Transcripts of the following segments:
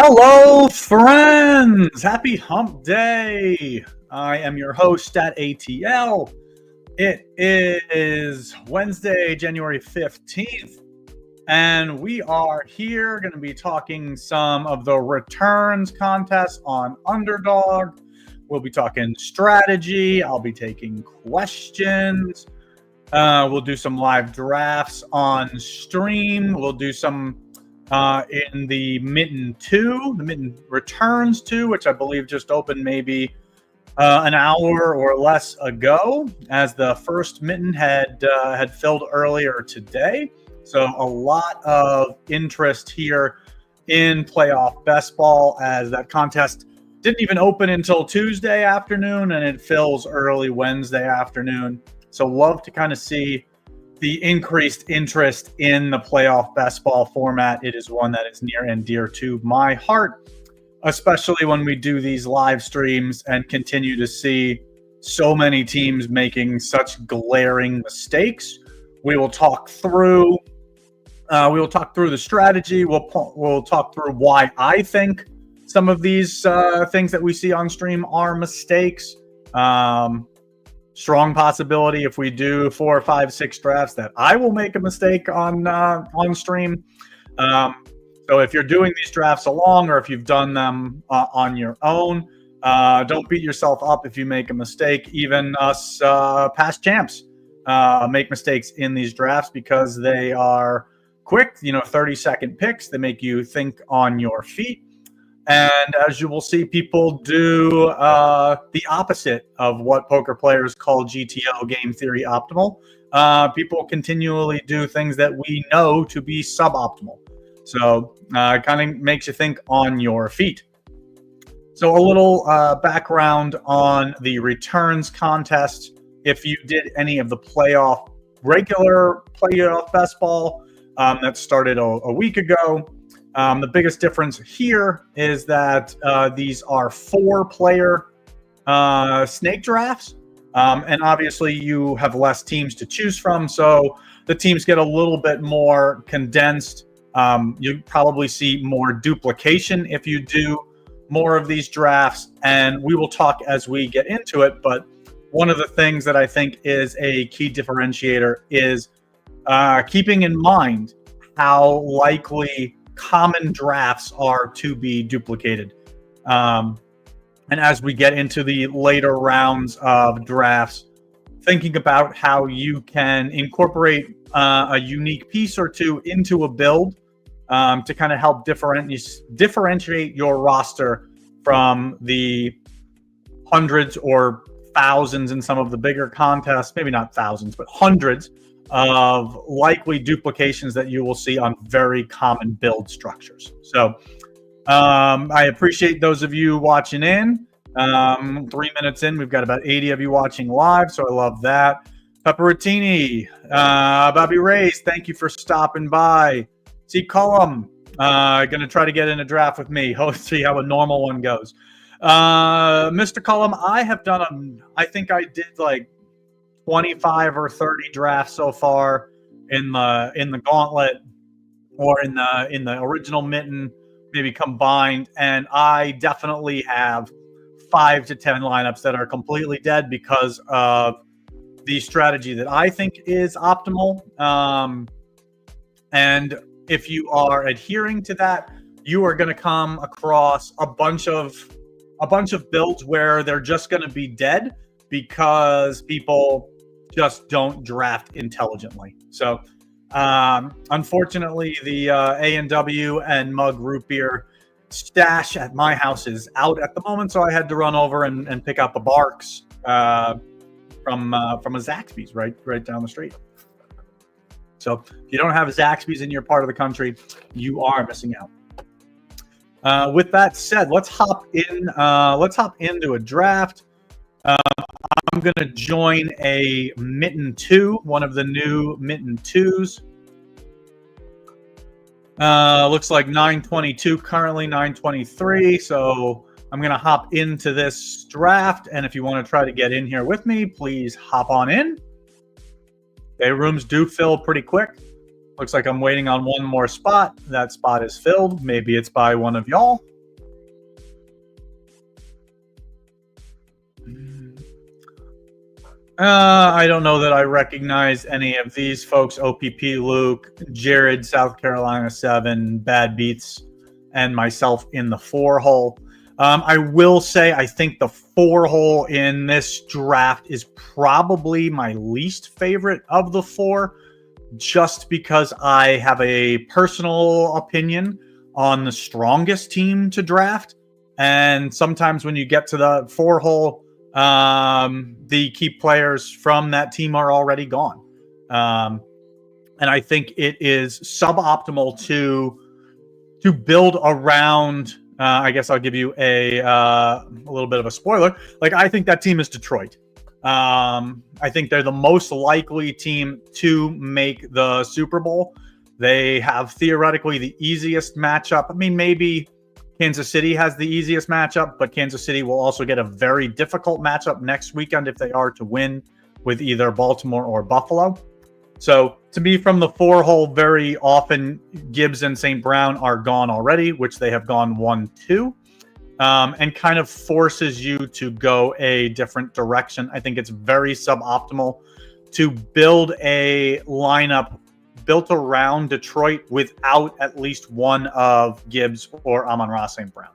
Hello, friends! Happy Hump Day! I am your host, StatATL. It is Wednesday, January 15th, and we are here going to be talking some of the returns contests on Underdog. We'll be talking strategy. I'll be taking questions. We'll do some live drafts on stream. We'll do some in the Mitten 2, the Mitten Returns 2, which I believe just opened maybe an hour or less ago, as the first Mitten had filled earlier today. So a lot of interest here in playoff best ball, as that contest didn't even open until Tuesday afternoon, and it fills early Wednesday afternoon. So love to kind of see the increased interest in the playoff best ball format. It is one that is near and dear to my heart, especially when we do these live streams and continue to see so many teams making such glaring mistakes. We will talk through the strategy. We'll talk through why I think some of these things that we see on stream are mistakes. Strong possibility if we do 4, 5, 6 drafts that I will make a mistake on stream. So if you're doing these drafts along, or if you've done them on your own, don't beat yourself up if you make a mistake. Even us past champs make mistakes in these drafts because they are quick, 30-second picks. They make you think on your feet. And as you will see, people do the opposite of what poker players call GTO, game theory optimal. People continually do things that we know to be suboptimal. So it kind of makes you think on your feet. So a little background on the returns contest. If you did any of the regular playoff best ball that started a week ago, the biggest difference here is that these are 4-player snake drafts. And obviously you have less teams to choose from, so the teams get a little bit more condensed. You probably see more duplication if you do more of these drafts, and we will talk as we get into it. But one of the things that I think is a key differentiator is keeping in mind how likely common drafts are to be duplicated. And as we get into the later rounds of drafts, thinking about how you can incorporate a unique piece or two into a build to kind of help differentiate your roster from the hundreds or thousands in some of the bigger contests, maybe not thousands, but hundreds of likely duplications that you will see on very common build structures. So I appreciate those of you watching in. 3 minutes in, we've got about 80 of you watching live, so I love that. Pepperottini, Bobby Reyes, thank you for stopping by. See Cullum, gonna try to get in a draft with me. See how a normal one goes. Mr. Cullum, I have done I think I did like 25 or 30 drafts so far in the Gauntlet or in the original Mitten, maybe combined, and I definitely have 5 to 10 lineups that are completely dead because of the strategy that I think is optimal. And if you are adhering to that, you are going to come across a bunch of builds where they're just going to be dead because people just don't draft intelligently. So unfortunately, the A&W and Mug Root Beer stash at my house is out at the moment, so I had to run over and pick up a Barks from a Zaxby's right down the street. So if you don't have a Zaxby's in your part of the country, you are missing out. With that said, let's hop into a draft. I'm going to join a Mitten 2, one of the new Mitten 2s. Looks like 922, currently 923. So I'm going to hop into this draft. And if you want to try to get in here with me, please hop on in. Okay, rooms do fill pretty quick. Looks like I'm waiting on one more spot. That spot is filled. Maybe it's by one of y'all. I don't know that I recognize any of these folks. OPP Luke, Jared, South Carolina 7, Bad Beats, and myself in the 4 hole. I will say I think the 4 hole in this draft is probably my least favorite of the 4, just because I have a personal opinion on the strongest team to draft. And sometimes when you get to the 4 hole, the key players from that team are already gone. And I think it is suboptimal to build around. I guess I'll give you a little bit of a spoiler. Like, I think that team is Detroit. I think they're the most likely team to make the Super Bowl. They have theoretically the easiest matchup. I mean, maybe Kansas City has the easiest matchup, but Kansas City will also get a very difficult matchup next weekend if they are to win with either Baltimore or Buffalo. So to me, from the 4 hole, very often Gibbs and St. Brown are gone already, which they have gone 1-2, and kind of forces you to go a different direction. I think it's very suboptimal to build a lineup built around Detroit without at least one of Gibbs or Amon-Ra St. Brown.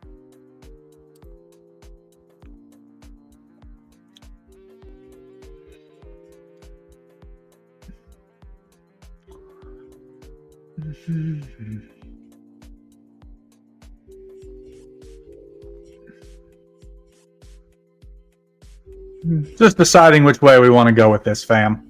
Just deciding which way we want to go with this, fam.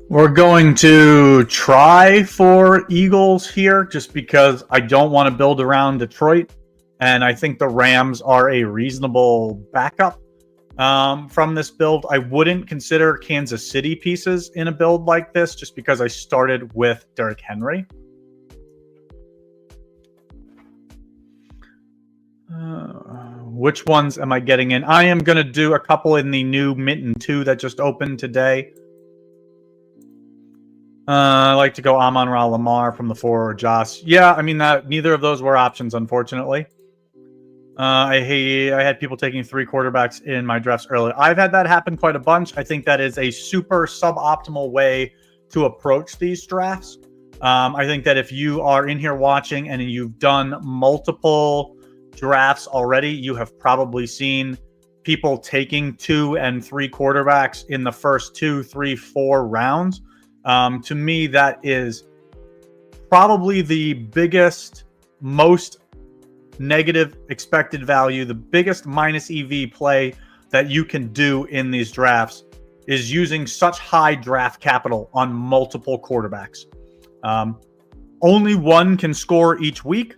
We're going to try for Eagles here just because I don't want to build around Detroit. And I think the Rams are a reasonable backup from this build. I wouldn't consider Kansas City pieces in a build like this just because I started with Derrick Henry. Which ones am I getting in? I am going to do a couple in the new Mitten 2 that just opened today. I like to go Amon-Ra Lamar from the 4 or Josh. Yeah, I mean, neither of those were options, unfortunately. I had people taking 3 quarterbacks in my drafts earlier. I've had that happen quite a bunch. I think that is a super suboptimal way to approach these drafts. I think that if you are in here watching and you've done multiple drafts already, you have probably seen people taking 2 and 3 quarterbacks in the first 2, 3, 4 rounds. To me, that is probably the biggest, most negative expected value, the biggest minus EV play that you can do in these drafts is using such high draft capital on multiple quarterbacks. Only one can score each week.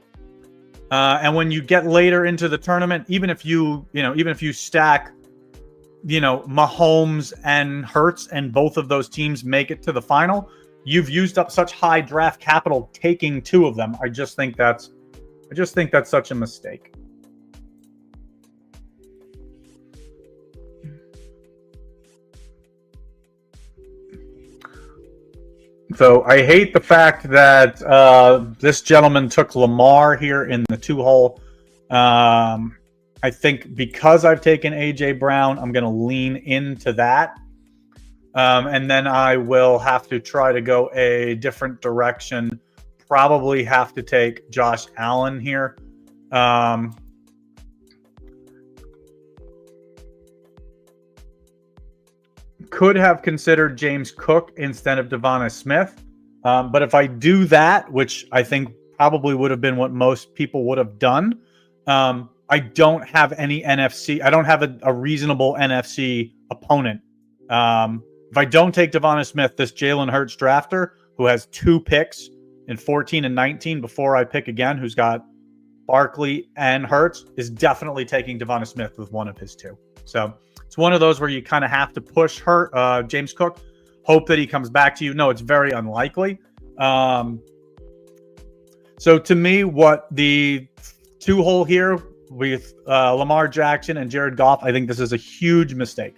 And when you get later into the tournament, even if you stack, Mahomes and Hurts and both of those teams make it to the final, you've used up such high draft capital taking 2 of them. I just think that's such a mistake. So I hate the fact that this gentleman took Lamar here in the 2 hole. I think because I've taken AJ Brown, I'm going to lean into that. And then I will have to try to go a different direction. Probably have to take Josh Allen here. Could have considered James Cook instead of Devonta Smith. But if I do that, which I think probably would have been what most people would have done, I don't have any NFC. I don't have a reasonable NFC opponent. If I don't take Devonta Smith, this Jalen Hurts drafter, who has 2 picks in 14 and 19 before I pick again, who's got Barkley and Hurts, is definitely taking Devonta Smith with one of his 2. So it's one of those where you kind of have to push James Cook, hope that he comes back to you. No, it's very unlikely. So to me, what the 2 hole here with Lamar Jackson and Jared Goff, I think this is a huge mistake.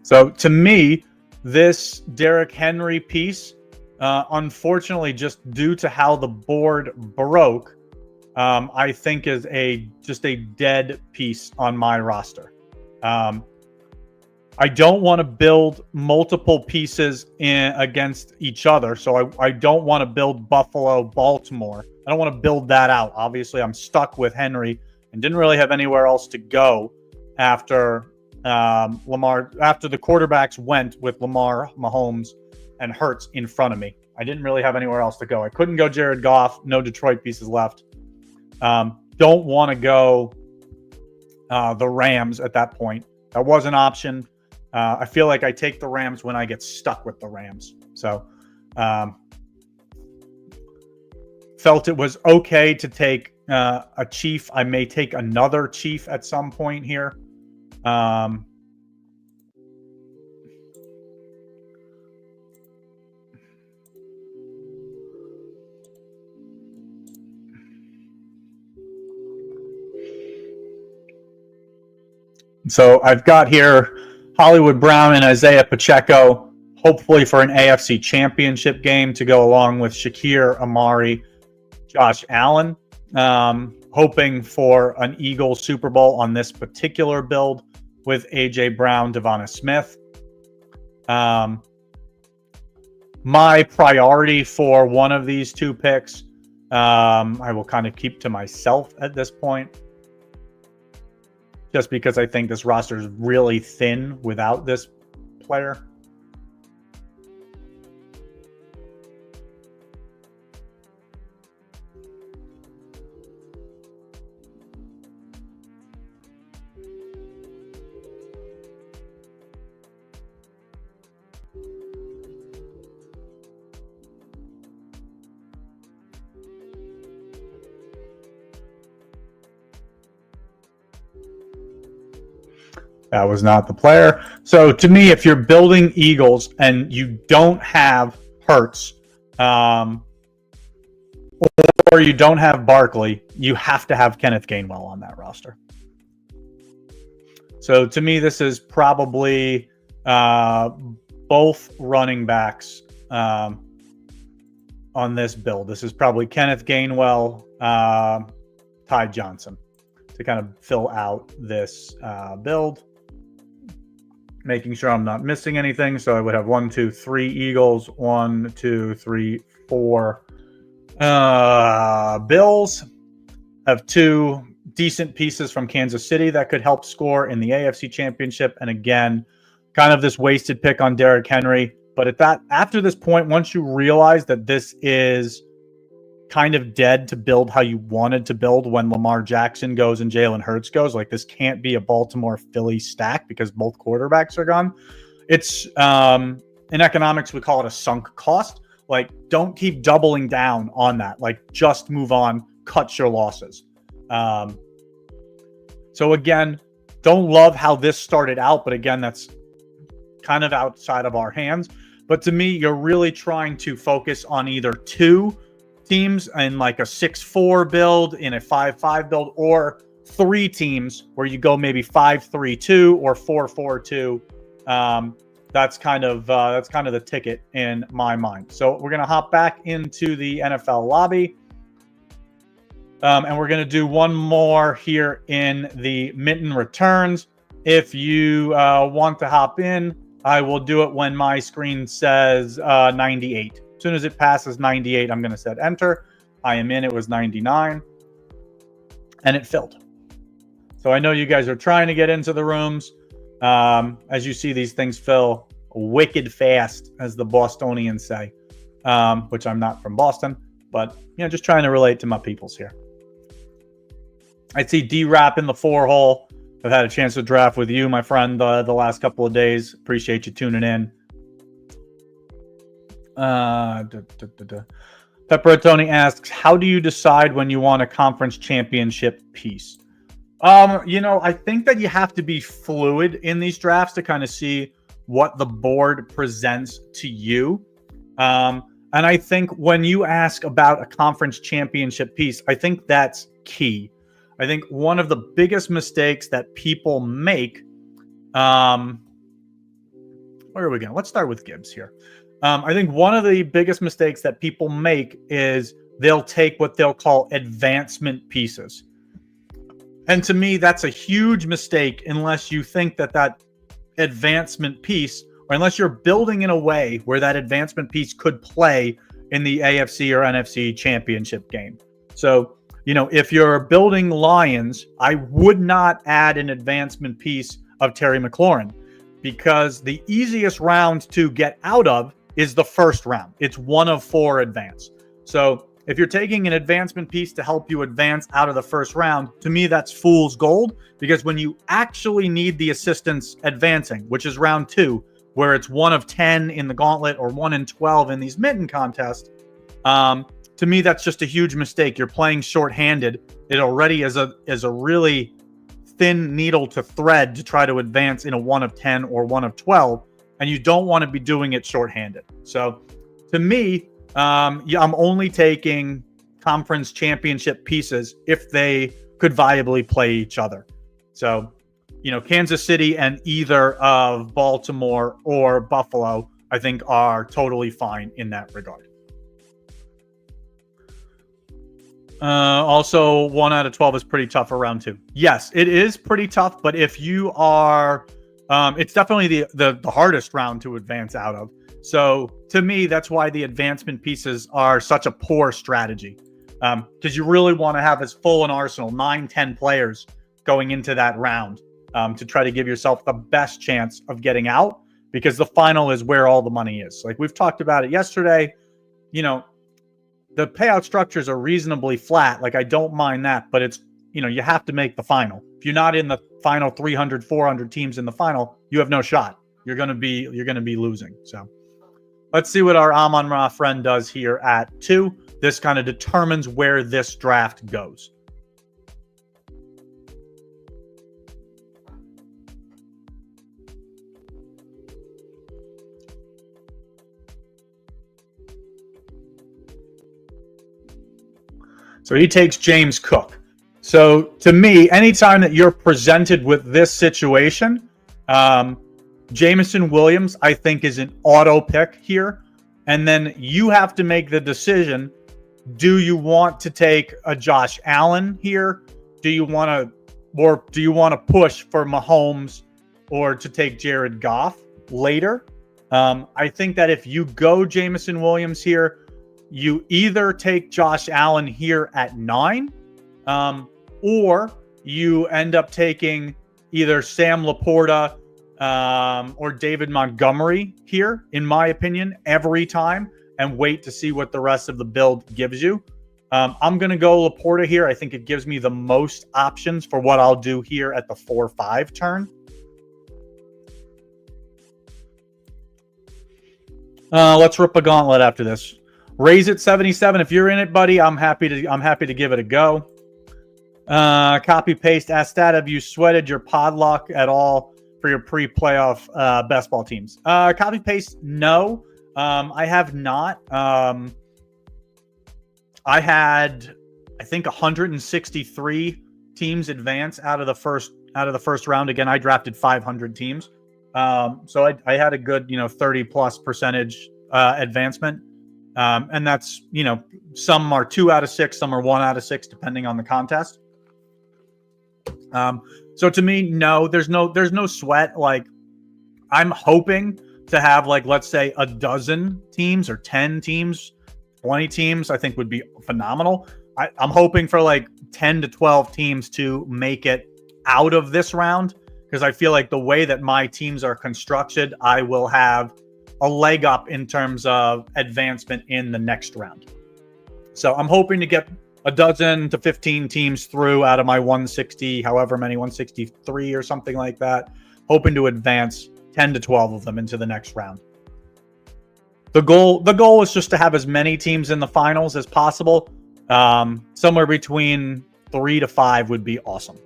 So to me, this Derrick Henry piece, unfortunately, just due to how the board broke, I think is just a dead piece on my roster. I don't want to build multiple pieces against each other. So I don't want to build Buffalo, Baltimore. I don't want to build that out. Obviously, I'm stuck with Henry and didn't really have anywhere else to go after Lamar. After the quarterbacks went with Lamar, Mahomes, and Hurts in front of me. I didn't really have anywhere else to go. I couldn't go Jared Goff. No Detroit pieces left. Don't want to go the Rams at that point. That was an option. I feel like I take the Rams when I get stuck with the Rams. So felt it was okay to take a Chief. I may take another Chief at some point here. So I've got here Hollywood Brown and Isaiah Pacheco, hopefully for an AFC championship game to go along with Shakir, Amari, Josh Allen. Hoping for an Eagles Super Bowl on this particular build with A.J. Brown, Devonta Smith. My priority for one of these two picks, I will kind of keep to myself at this point. Just because I think this roster is really thin without this player. That was not the player. So to me, if you're building Eagles and you don't have Hurts, or you don't have Barkley, you have to have Kenneth Gainwell on that roster. So to me, this is probably both running backs on this build. This is probably Kenneth Gainwell, Ty Johnson to kind of fill out this build. Making sure I'm not missing anything. So I would have 1, 2, 3 Eagles, 1, 2, 3, 4 Bills. Have 2 decent pieces from Kansas City that could help score in the AFC Championship. And again, kind of this wasted pick on Derrick Henry. But after this point, once you realize that this is kind of dead to build how you wanted to build when Lamar Jackson goes and Jalen Hurts goes, like this can't be a Baltimore-Philly stack because both quarterbacks are gone. It's in economics we call it a sunk cost. Like, don't keep doubling down on that. Like, just move on, cut your losses. So again, don't love how this started out, but again, that's kind of outside of our hands. But to me, you're really trying to focus on either 2 teams in like a 6-4 build, in a 5-5 build, or 3 teams where you go maybe 5-3-2 or 4-4-2. That's kind of the ticket in my mind. So we're gonna hop back into the NFL lobby, and we're gonna do one more here in the Minton returns. If you want to hop in, I will do it when my screen says 98. As soon as it passes 98, I'm going to set enter. I am in. It was 99. And it filled. So I know you guys are trying to get into the rooms. As you see, these things fill wicked fast, as the Bostonians say, which I'm not from Boston. But, just trying to relate to my peoples here. I see D-Rap in the 4-hole. I've had a chance to draft with you, my friend, the last couple of days. Appreciate you tuning in. Pepperoni asks, how do you decide when you want a conference championship piece? I think that you have to be fluid in these drafts to kind of see what the board presents to you. And I think when you ask about a conference championship piece, I think that's key. I think one of the biggest mistakes that people make where are we going? Let's start with Gibbs here. I think one of the biggest mistakes that people make is they'll take what they'll call advancement pieces. And to me, that's a huge mistake unless you think that that advancement piece, or unless you're building in a way where that advancement piece could play in the AFC or NFC championship game. So, if you're building Lions, I would not add an advancement piece of Terry McLaurin, because the easiest round to get out of is the first round. It's 1 of 4 advance. So if you're taking an advancement piece to help you advance out of the first round, to me, that's fool's gold, because when you actually need the assistance advancing, which is round 2, where it's 1 of 10 in the Gauntlet or 1 in 12 in these mitten contests, to me, that's just a huge mistake. You're playing shorthanded. It already is a really thin needle to thread to try to advance in a 1 of 10 or 1 of 12, and you don't want to be doing it shorthanded. So to me, I'm only taking conference championship pieces if they could viably play each other. So, Kansas City and either of Baltimore or Buffalo, I think, are totally fine in that regard. Also, 1 out of 12 is pretty tough for round 2. Yes, it is pretty tough, but if you are, it's definitely the hardest round to advance out of. So to me, that's why the advancement pieces are such a poor strategy, because you really want to have as full an arsenal, 9-10 players going into that round, to try to give yourself the best chance of getting out, because the final is where all the money is. Like we've talked about it yesterday, the payout structures are reasonably flat. Like I don't mind that, but it's, you have to make the final. If you're not in the final 300, 400 teams in the final, you have no shot. You're going to be losing. So let's see what our Amon-Ra friend does here at 2. This kind of determines where this draft goes. So he takes James Cook. So to me, anytime that you're presented with this situation, Jameson Williams, I think, is an auto pick here. And then you have to make the decision. Do you want to take a Josh Allen here? Do you want to push for Mahomes or to take Jared Goff later? I think that if you go Jameson Williams here, you either take Josh Allen here at 9, or you end up taking either Sam Laporta or David Montgomery here, in my opinion, every time, and wait to see what the rest of the build gives you. I'm going to go Laporta here. I think it gives me the most options for what I'll do here at the 4-5 turn. Let's rip a gauntlet after this. Raise it 77. If you're in it, buddy, I'm happy to give it a go. Copy paste. Ask Stat, have you sweated your podlock at all for your pre-playoff best ball teams? Copy paste. No, I have not. I had, I think, 163 teams advance out of the first round. Again, I drafted 500 teams, so I had a good 30+% advancement. And that's, some are 2 out of 6, some are 1 out of 6, depending on the contest. So to me, no, there's no sweat. Like, I'm hoping to have, like, let's say a dozen teams or 10 teams, 20 teams, I think would be phenomenal. I'm hoping for like 10 to 12 teams to make it out of this round, because I feel like the way that my teams are constructed, I will have a leg up in terms of advancement in the next round. So I'm hoping to get a dozen to 15 teams through out of my 160, however many, 163 or something like that. Hoping to advance 10 to 12 of them into the next round. The goal is just to have as many teams in the finals as possible. Somewhere between 3 to 5 would be awesome.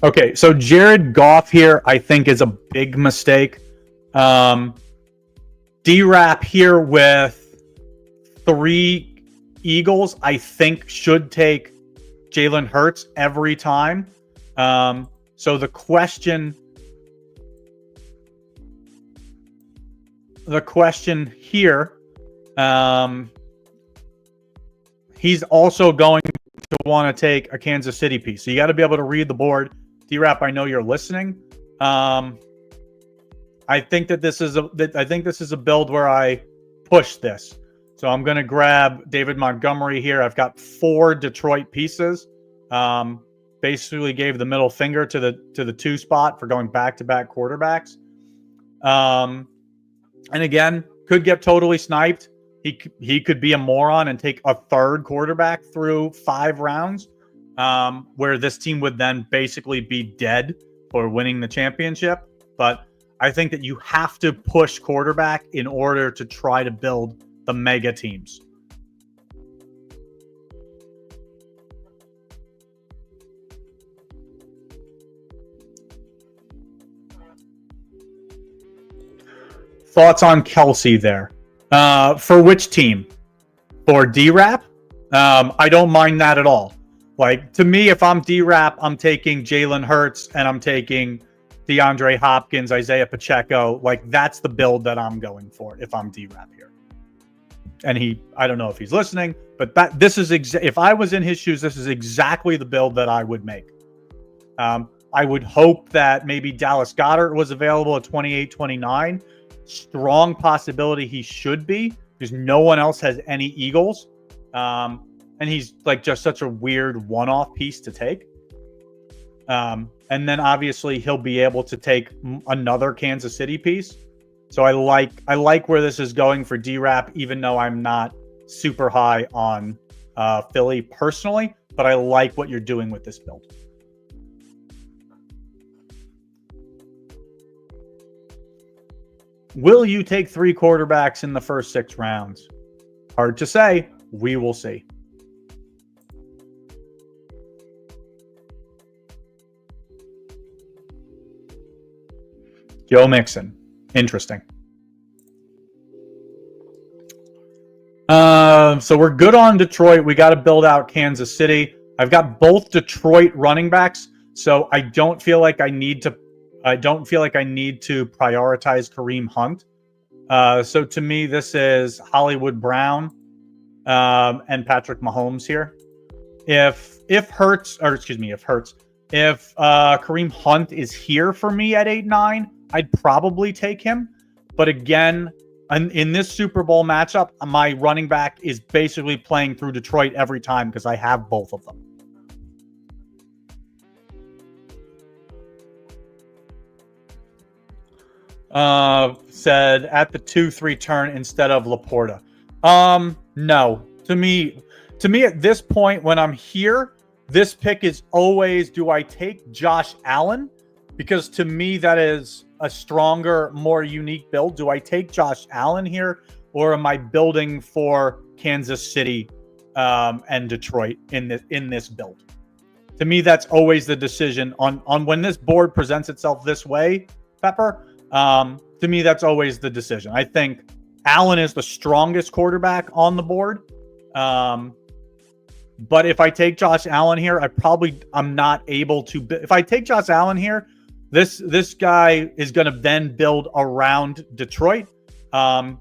Okay, so Jared Goff here, I think, is a big mistake. D-Rap here with 3 Eagles, I think should take Jalen Hurts every time. So the question here, he's also going to want to take a Kansas City piece. So you got to be able to read the board. D-Rap, I know you're listening. I think this is a build where I push this. So I'm going to grab David Montgomery here. I've got 4 Detroit pieces. Basically gave the middle finger to the 2 spot for going back-to-back quarterbacks. And again, could get totally sniped. He could be a moron and take a 3rd quarterback through 5 rounds, where this team would then basically be dead for winning the championship. But I think that you have to push quarterback in order to try to build the mega teams. Thoughts on Kelsey there? For which team? For D-Rap? I don't mind that at all. Like, to me, if I'm D-Rap, I'm taking Jalen Hurts and I'm taking DeAndre Hopkins, Isaiah Pacheco. Like, that's the build that I'm going for if I'm D-Rap here. And I don't know if he's listening, but if I was in his shoes, this is exactly the build that I would make. I would hope that maybe Dallas Goedert was available at 28, 29. Strong possibility he should be, because no one else has any Eagles. And he's like just such a weird one-off piece to take. And then obviously he'll be able to take another Kansas City piece. So I like where this is going for D-Rap, even though I'm not super high on Philly personally, but I like what you're doing with this build. Will you take 3 quarterbacks in the first 6 rounds? Hard to say. We will see. Joe Mixon. Interesting. So we're good on Detroit. We got to build out Kansas City. I've got both Detroit running backs, so I don't feel like I need to prioritize Kareem Hunt. So to me, this is Hollywood Brown and Patrick Mahomes here. If Kareem Hunt is here for me at 8-9, I'd probably take him. But again, in this Super Bowl matchup, my running back is basically playing through Detroit every time because I have both of them. Said at the 2-3 turn instead of Laporta. No. To me at this point when I'm here, this pick is always, do I take Josh Allen? Because to me that is a stronger, more unique build. Do I take Josh Allen here, or am I building for Kansas City and Detroit in this build? To me, that's always the decision on when this board presents itself this way, Pepper. To me, that's always the decision. I think Allen is the strongest quarterback on the board. But if I take Josh Allen here, I'm not able to. If I take Josh Allen here, this guy is going to then build around Detroit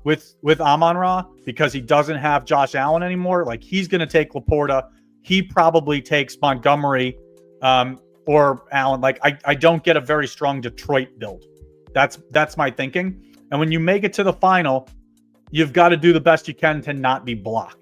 with Amon-Ra, because he doesn't have Josh Allen anymore. Like, he's going to take Laporta. He probably takes Montgomery or Allen. Like, I don't get a very strong Detroit build. That's my thinking. And when you make it to the final, you've got to do the best you can to not be blocked.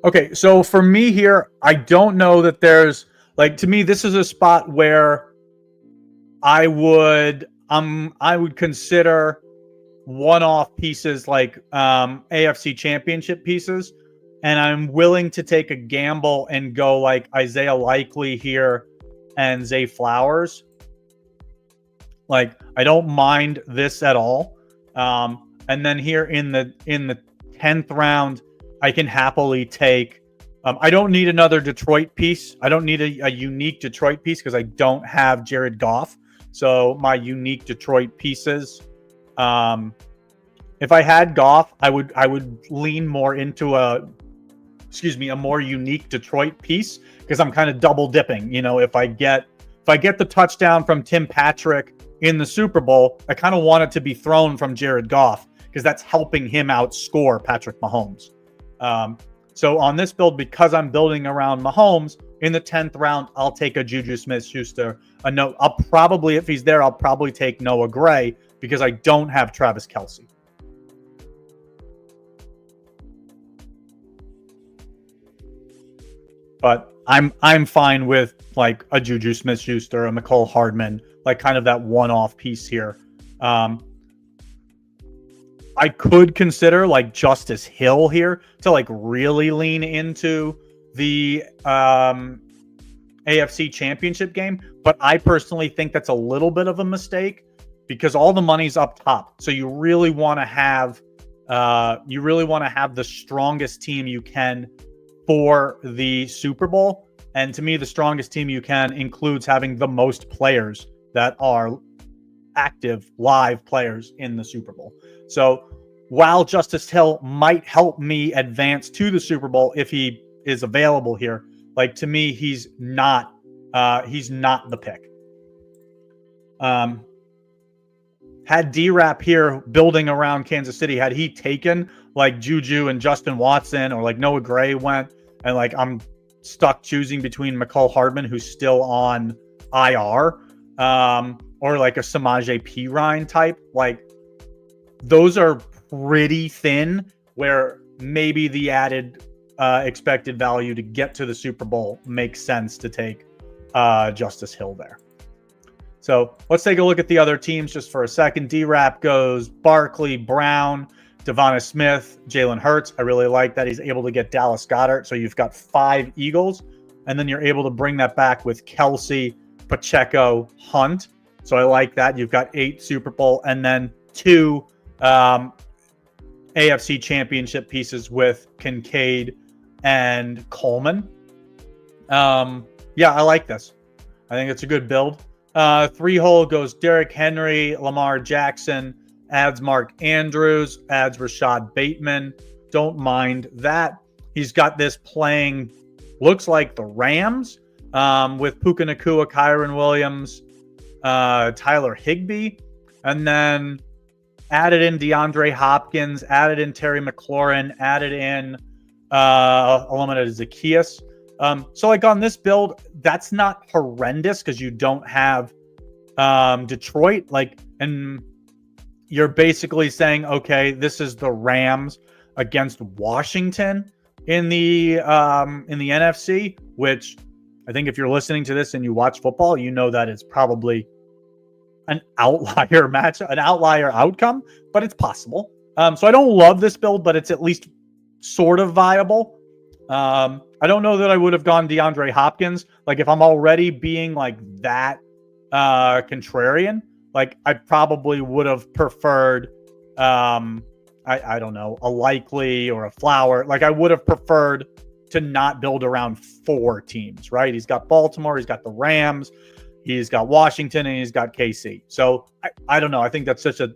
Okay, so for me here, I don't know that there's, like, to me, this is a spot where I would consider one-off pieces like AFC Championship pieces, and I'm willing to take a gamble and go like Isaiah Likely here and Zay Flowers. Like, I don't mind this at all. And then here in the 10th round, I can happily take I don't need another Detroit piece. I don't need a unique Detroit piece because I don't have Jared Goff. So my unique Detroit pieces, if I had Goff, I would lean more into a more unique Detroit piece because I'm kind of double dipping. If I get the touchdown from Tim Patrick in the Super Bowl, I kind of want it to be thrown from Jared Goff because that's helping him outscore Patrick Mahomes. So on this build, because I'm building around Mahomes, in the 10th round, I'll take a Juju Smith-Schuster. I'll probably, if he's there, I'll probably take Noah Gray because I don't have Travis Kelce. But I'm fine with like a Juju Smith-Schuster, a McCole Hardman, like kind of that one-off piece here. I could consider like Justice Hill here to like really lean into the AFC Championship game, but I personally think that's a little bit of a mistake because all the money's up top. So you really want to have the strongest team you can for the Super Bowl. And to me, the strongest team you can includes having the most players that are active live players in the Super Bowl. So while Justice Hill might help me advance to the Super Bowl if he is available here, like to me, he's not the pick. Had D-Rap here building around Kansas City, had he taken like Juju and Justin Watson or like Noah Gray went, and like I'm stuck choosing between McCole Hardman, who's still on IR, or like a Samaje Perine type, like those are pretty thin where maybe the added expected value to get to the Super Bowl makes sense to take Justice Hill there. So let's take a look at the other teams just for a second. D-Rap goes Barkley, Brown, Devonta Smith, Jalen Hurts. I really like that he's able to get Dallas Goedert. So you've got 5 Eagles, and then you're able to bring that back with Kelce, Pacheco, Hunt. So I like that. You've got 8 Super Bowl and then 2 AFC Championship pieces with Kincaid and Coleman. Yeah, I like this. I think it's a good build. 3-hole goes Derrick Henry, Lamar Jackson, adds Mark Andrews, adds Rashad Bateman. Don't mind that. He's got this playing, looks like the Rams, with Puka Nacua, Kyron Williams, Tyler Higbee, and then added in DeAndre Hopkins, added in Terry McLaurin, added in eliminated Zacchaeus. So like on this build, that's not horrendous because you don't have Detroit. Like, and you're basically saying, okay, this is the Rams against Washington in the NFC, which I think if you're listening to this and you watch football, you know that it's probably an outlier match, an outlier outcome, but it's possible. So I don't love this build, but it's at least sort of viable. I don't know that I would have gone DeAndre Hopkins. Like if I'm already being like that contrarian, like I probably would have preferred I don't know, a Likely or a Flower. Like I would have preferred to not build around 4 teams, right? He's got Baltimore, he's got the Rams, he's got Washington, and he's got KC. So I don't know. I think that's such a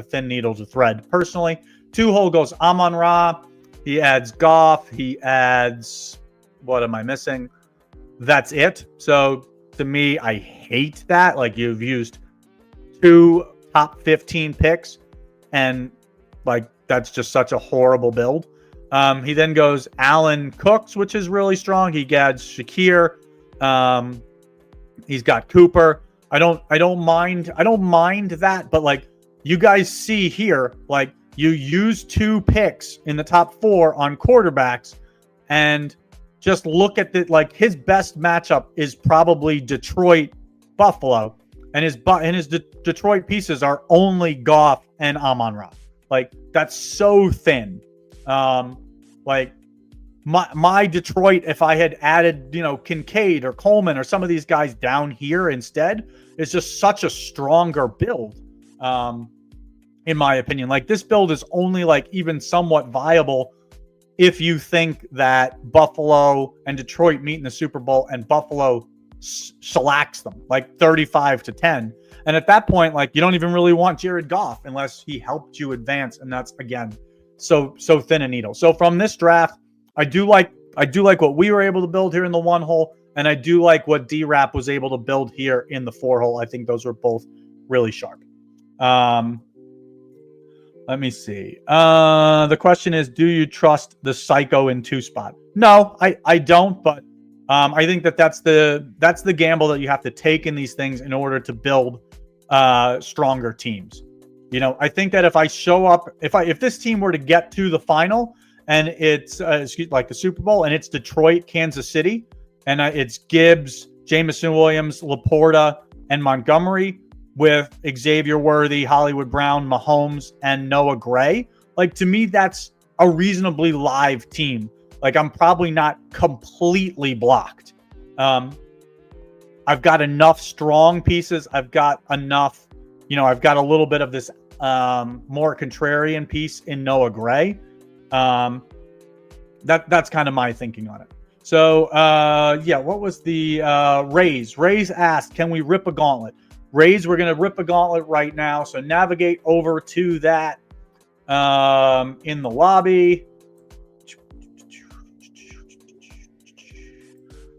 thin needle to thread. Personally, 2-hole goes Amon-Ra. He adds Goff. He adds, what am I missing? That's it. So to me, I hate that. Like you've used 2 top 15 picks, and like that's just such a horrible build. He then goes Allen Cooks, which is really strong. He adds Shakir. He's got Cooper. I don't mind that, but like you guys see here, like you use 2 picks in the top 4 on quarterbacks, and just look at the like his best matchup is probably Detroit Buffalo, and his Detroit pieces are only Goff and Amon-Ra. Like that's so thin. Like my Detroit, if I had added, Kincaid or Coleman or some of these guys down here instead, is just such a stronger build. In my opinion, like this build is only like even somewhat viable if you think that Buffalo and Detroit meet in the Super Bowl and Buffalo shellacks them like 35-10. And at that point, like, you don't even really want Jared Goff unless he helped you advance. And that's, again, so thin a needle. So from this draft, I do like what we were able to build here in the 1 hole. And I do like what D-Rap was able to build here in the 4 hole. I think those were both really sharp. Let me see. The question is, do you trust the Psycho in 2 spot? No, I don't, but I think that's the gamble that you have to take in these things in order to build stronger teams. You know, I think that if I show up, if this team were to get to the final and it's like the Super Bowl and it's Detroit, Kansas City, and it's Gibbs, Jameson Williams, Laporta, and Montgomery with Xavier Worthy, Hollywood Brown, Mahomes, and Noah Gray. Like, to me, that's a reasonably live team. Like, I'm probably not completely blocked. I've got enough strong pieces. I've got enough, I've got a little bit of this more contrarian piece in Noah Gray. That's kind of my thinking on it. So, what was the Rays? Rays asked, can we rip a gauntlet? Rays, we're going to rip a gauntlet right now. So navigate over to that in the lobby.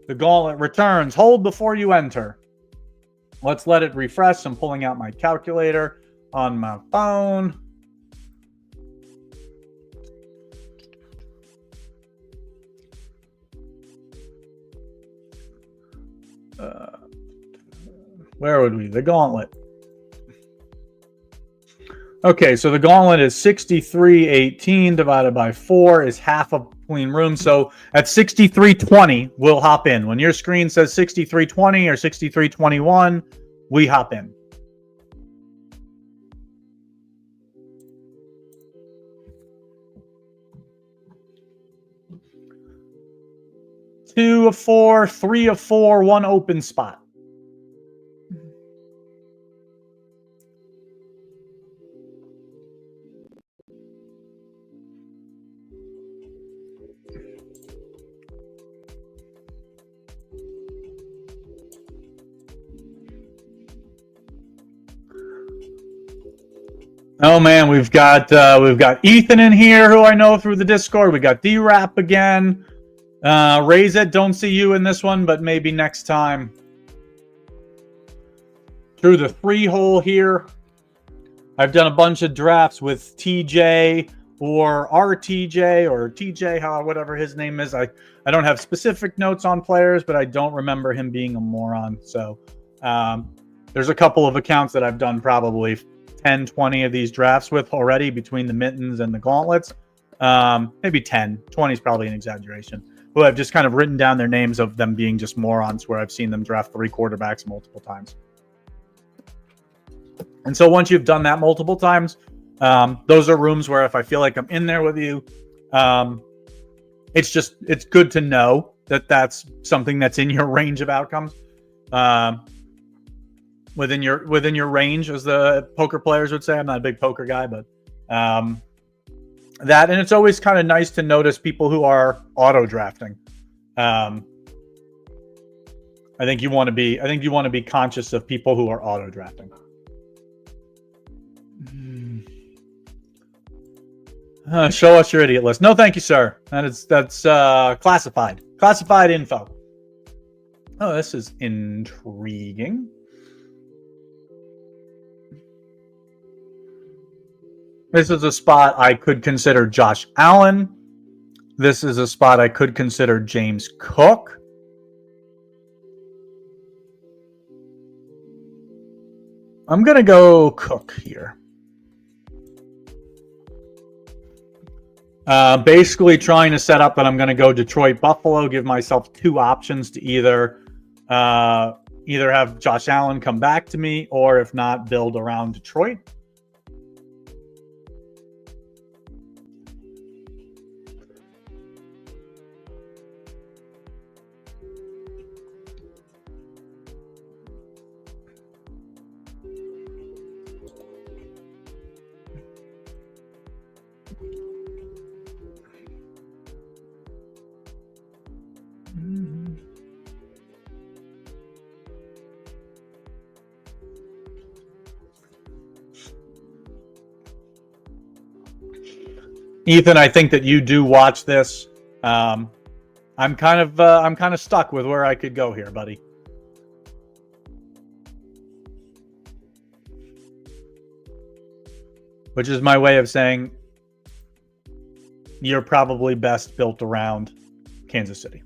The gauntlet returns. Hold before you enter. Let's let it refresh. I'm pulling out my calculator on my phone. Where would we? The gauntlet. Okay, so the gauntlet is 63.18 divided by 4 is half a clean room. So at 63.20, we'll hop in. When your screen says 63.20 or 63.21, we hop in. Two of 4, 3 of 4, 1 open spot. Oh man, we've got Ethan in here, who I know through the Discord. We got D-Rap again. Raise it. Don't see you in this one, but maybe next time. Through the 3 hole here, I've done a bunch of drafts with TJ or RTJ or TJ, whatever his name is. I don't have specific notes on players, but I don't remember him being a moron. So there's a couple of accounts that I've done probably 10, 20 of these drafts with already between the mittens and the gauntlets. Maybe 10. 20 is probably an exaggeration. Who I've just kind of written down their names of them being just morons, where I've seen them draft 3 quarterbacks multiple times. And so once you've done that multiple times, those are rooms where if I feel like I'm in there with you, it's good to know that that's something that's in your range of outcomes. Within your range, as the poker players would say. I'm not a big poker guy, but that, and it's always kind of nice to notice people who are auto drafting. I think you want to be conscious of people who are auto drafting. Show us your idiot list. No, thank you, sir. That's classified info. Oh, this is intriguing. This is a spot I could consider Josh Allen. This is a spot I could consider James Cook. I'm going to go Cook here. Basically trying to set up that I'm going to go Detroit, Buffalo, give myself 2 options to either have Josh Allen come back to me, or if not, build around Detroit. Ethan, I think that you do watch this. I'm kind of stuck with where I could go here, buddy. Which is my way of saying you're probably best built around Kansas City.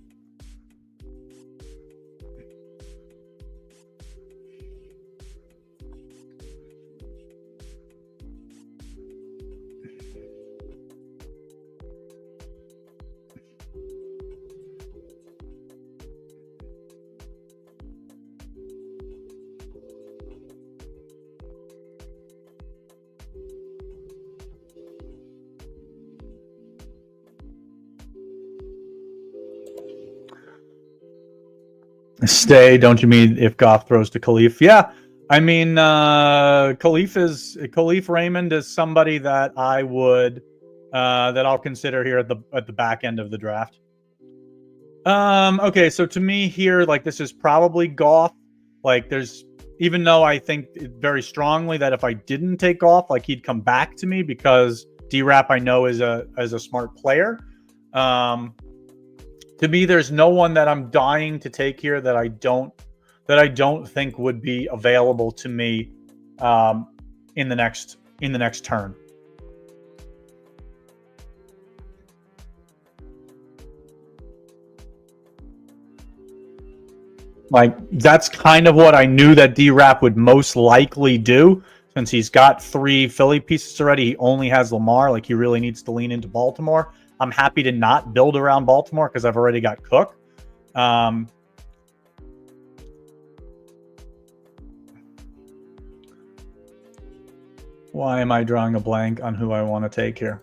Stay, don't you mean if Goff throws to Khalif? Yeah, I mean Khalif Raymond is somebody that I would that I'll consider here at the back end of the draft. Okay, so to me here, like this is probably Goff. Like there's, even though I think very strongly that if I didn't take Goff, like he'd come back to me because D-Rap I know is a smart player. To me, there's no one that I'm dying to take here that I don't think would be available to me in the next turn. Like that's kind of what I knew that D-Rap would most likely do, since he's got 3 Philly pieces already. He only has Lamar. Like he really needs to lean into Baltimore. I'm happy to not build around Baltimore because I've already got Cook. Why am I drawing a blank on who I want to take here?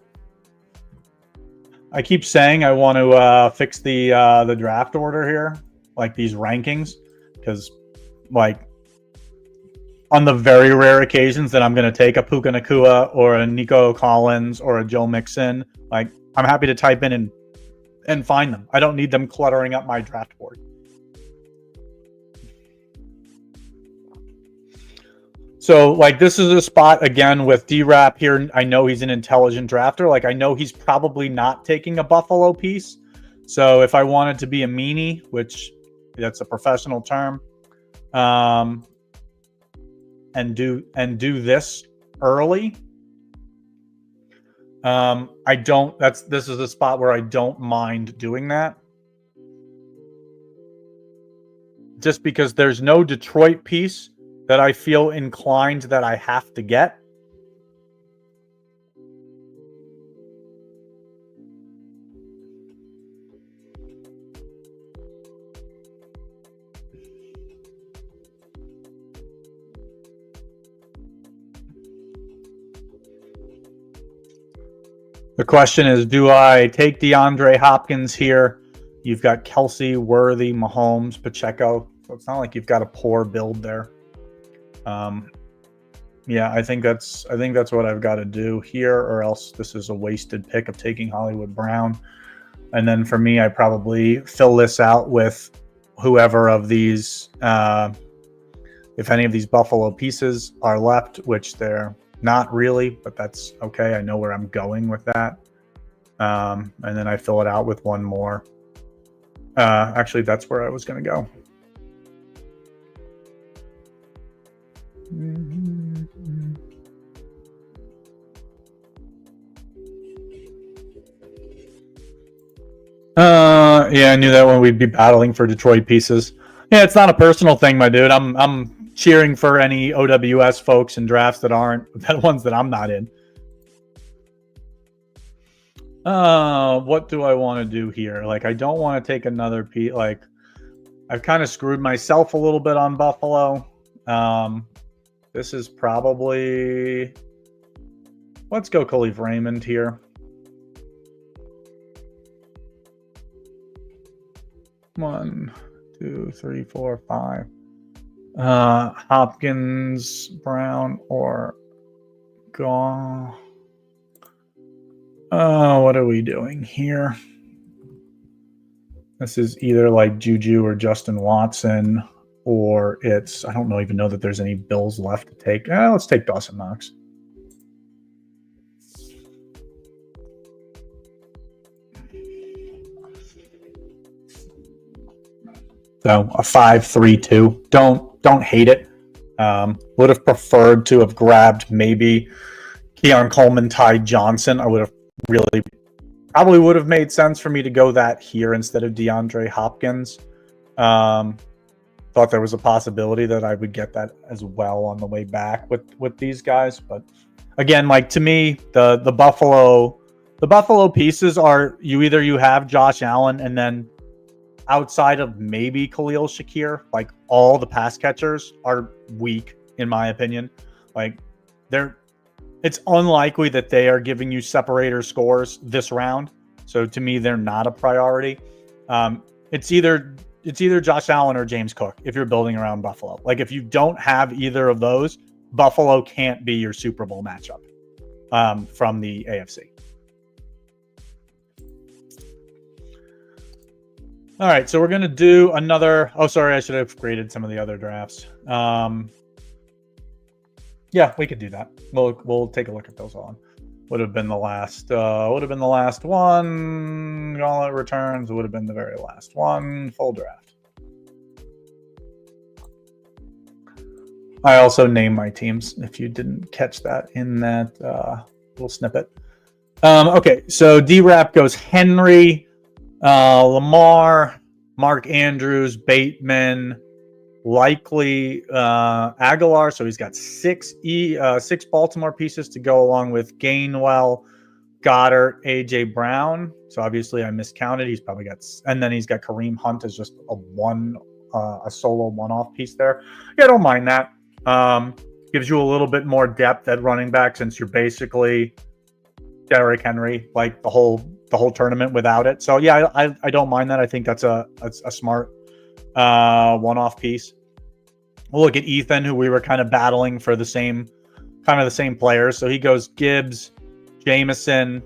I keep saying I want to fix the draft order here, like these rankings, because like on the very rare occasions that I'm going to take a Puka Nacua or a Nico Collins or a Joe Mixon, like I'm happy to type in and find them. I don't need them cluttering up my draft board. So, like, this is a spot, again, with D-Rap here. I know he's an intelligent drafter. Like, I know he's probably not taking a Buffalo piece. So, if I wanted to be a meanie, which that's a professional term, and do this early, this is a spot where I don't mind doing that. Just because there's no Detroit piece that I feel inclined that I have to get. The question is, do I take DeAndre Hopkins here? You've got Kelsey, Worthy, Mahomes, Pacheco. So it's not like you've got a poor build there. Yeah, I think that's what I've got to do here, or else this is a wasted pick of taking Hollywood Brown. And then for me, I probably fill this out with whoever of these, if any of these Buffalo pieces are left, which they're not really, but that's okay. I know where I'm going with that. And then I fill it out with one more. Actually, that's where I was going to go. Yeah, I knew that when we'd be battling for Detroit pieces. Yeah, it's not a personal thing, my dude. I'm cheering for any OWS folks in drafts that aren't the ones that I'm not in. What do I want to do here? Like, I don't want to take another piece. Like, I've kind of screwed myself a little bit on Buffalo. This is probably, let's go Khalif Raymond here. One, 2, 3, 4, 5. Hopkins, Brown, or Gaw. What are we doing here? This is either like Juju or Justin Watson, or it's, I don't even know that there's any Bills left to take. Let's take Dawson Knox. So a 5-3-2. Don't hate it. Would have preferred to have grabbed maybe Keon Coleman, Ty Johnson. I would have probably would have made sense for me to go that here instead of DeAndre Hopkins. Thought there was a possibility that I would get that as well on the way back with these guys. But again, like to me, the Buffalo pieces are you have Josh Allen, and then outside of maybe Khalil Shakir, like all the pass catchers are weak in my opinion. Like it's unlikely that they are giving you separator scores this round. So to me, they're not a priority. It's either Josh Allen or James Cook if you're building around Buffalo. Like if you don't have either of those, Buffalo can't be your Super Bowl matchup from the AFC. All right, so we're going to do another... Oh, sorry, I should have graded some of the other drafts. Yeah, we could do that. We'll take a look at those on. Would have been the last one. Gauntlet returns would have been the very last one. Full draft. I also named my teams, if you didn't catch that in that little snippet. Okay, so D-Rap goes Henry, Lamar, Mark Andrews, Bateman, likely Aguilar. So he's got six Baltimore pieces to go along with Gainwell, Goddard, AJ Brown. So obviously I miscounted. He's probably got, and then he's got Kareem Hunt as just a solo one-off piece there. Yeah, I don't mind that. Gives you a little bit more depth at running back since you're basically Derrick Henry like the whole tournament without it. So yeah, I don't mind that. I think that's a smart one-off piece. We'll look at Ethan, who we were kind of battling for the same players. So he goes Gibbs, Jameson.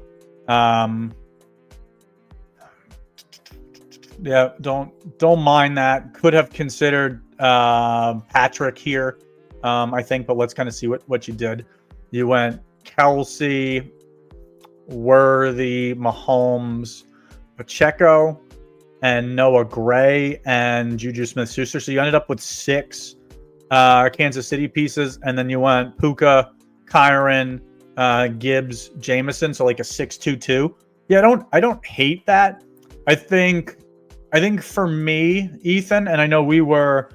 Yeah, don't mind that. Could have considered Patrick here, I think, but let's kind of see what you did. You went Kelsey, Worthy, Mahomes, Pacheco, and Noah Gray and Juju Smith-Schuster. So you ended up with 6 Kansas City pieces, and then you went Puka, Kyron, Gibbs, Jameson. So like a 6-2-2. Yeah, I don't hate that. I think for me, Ethan, and I know we were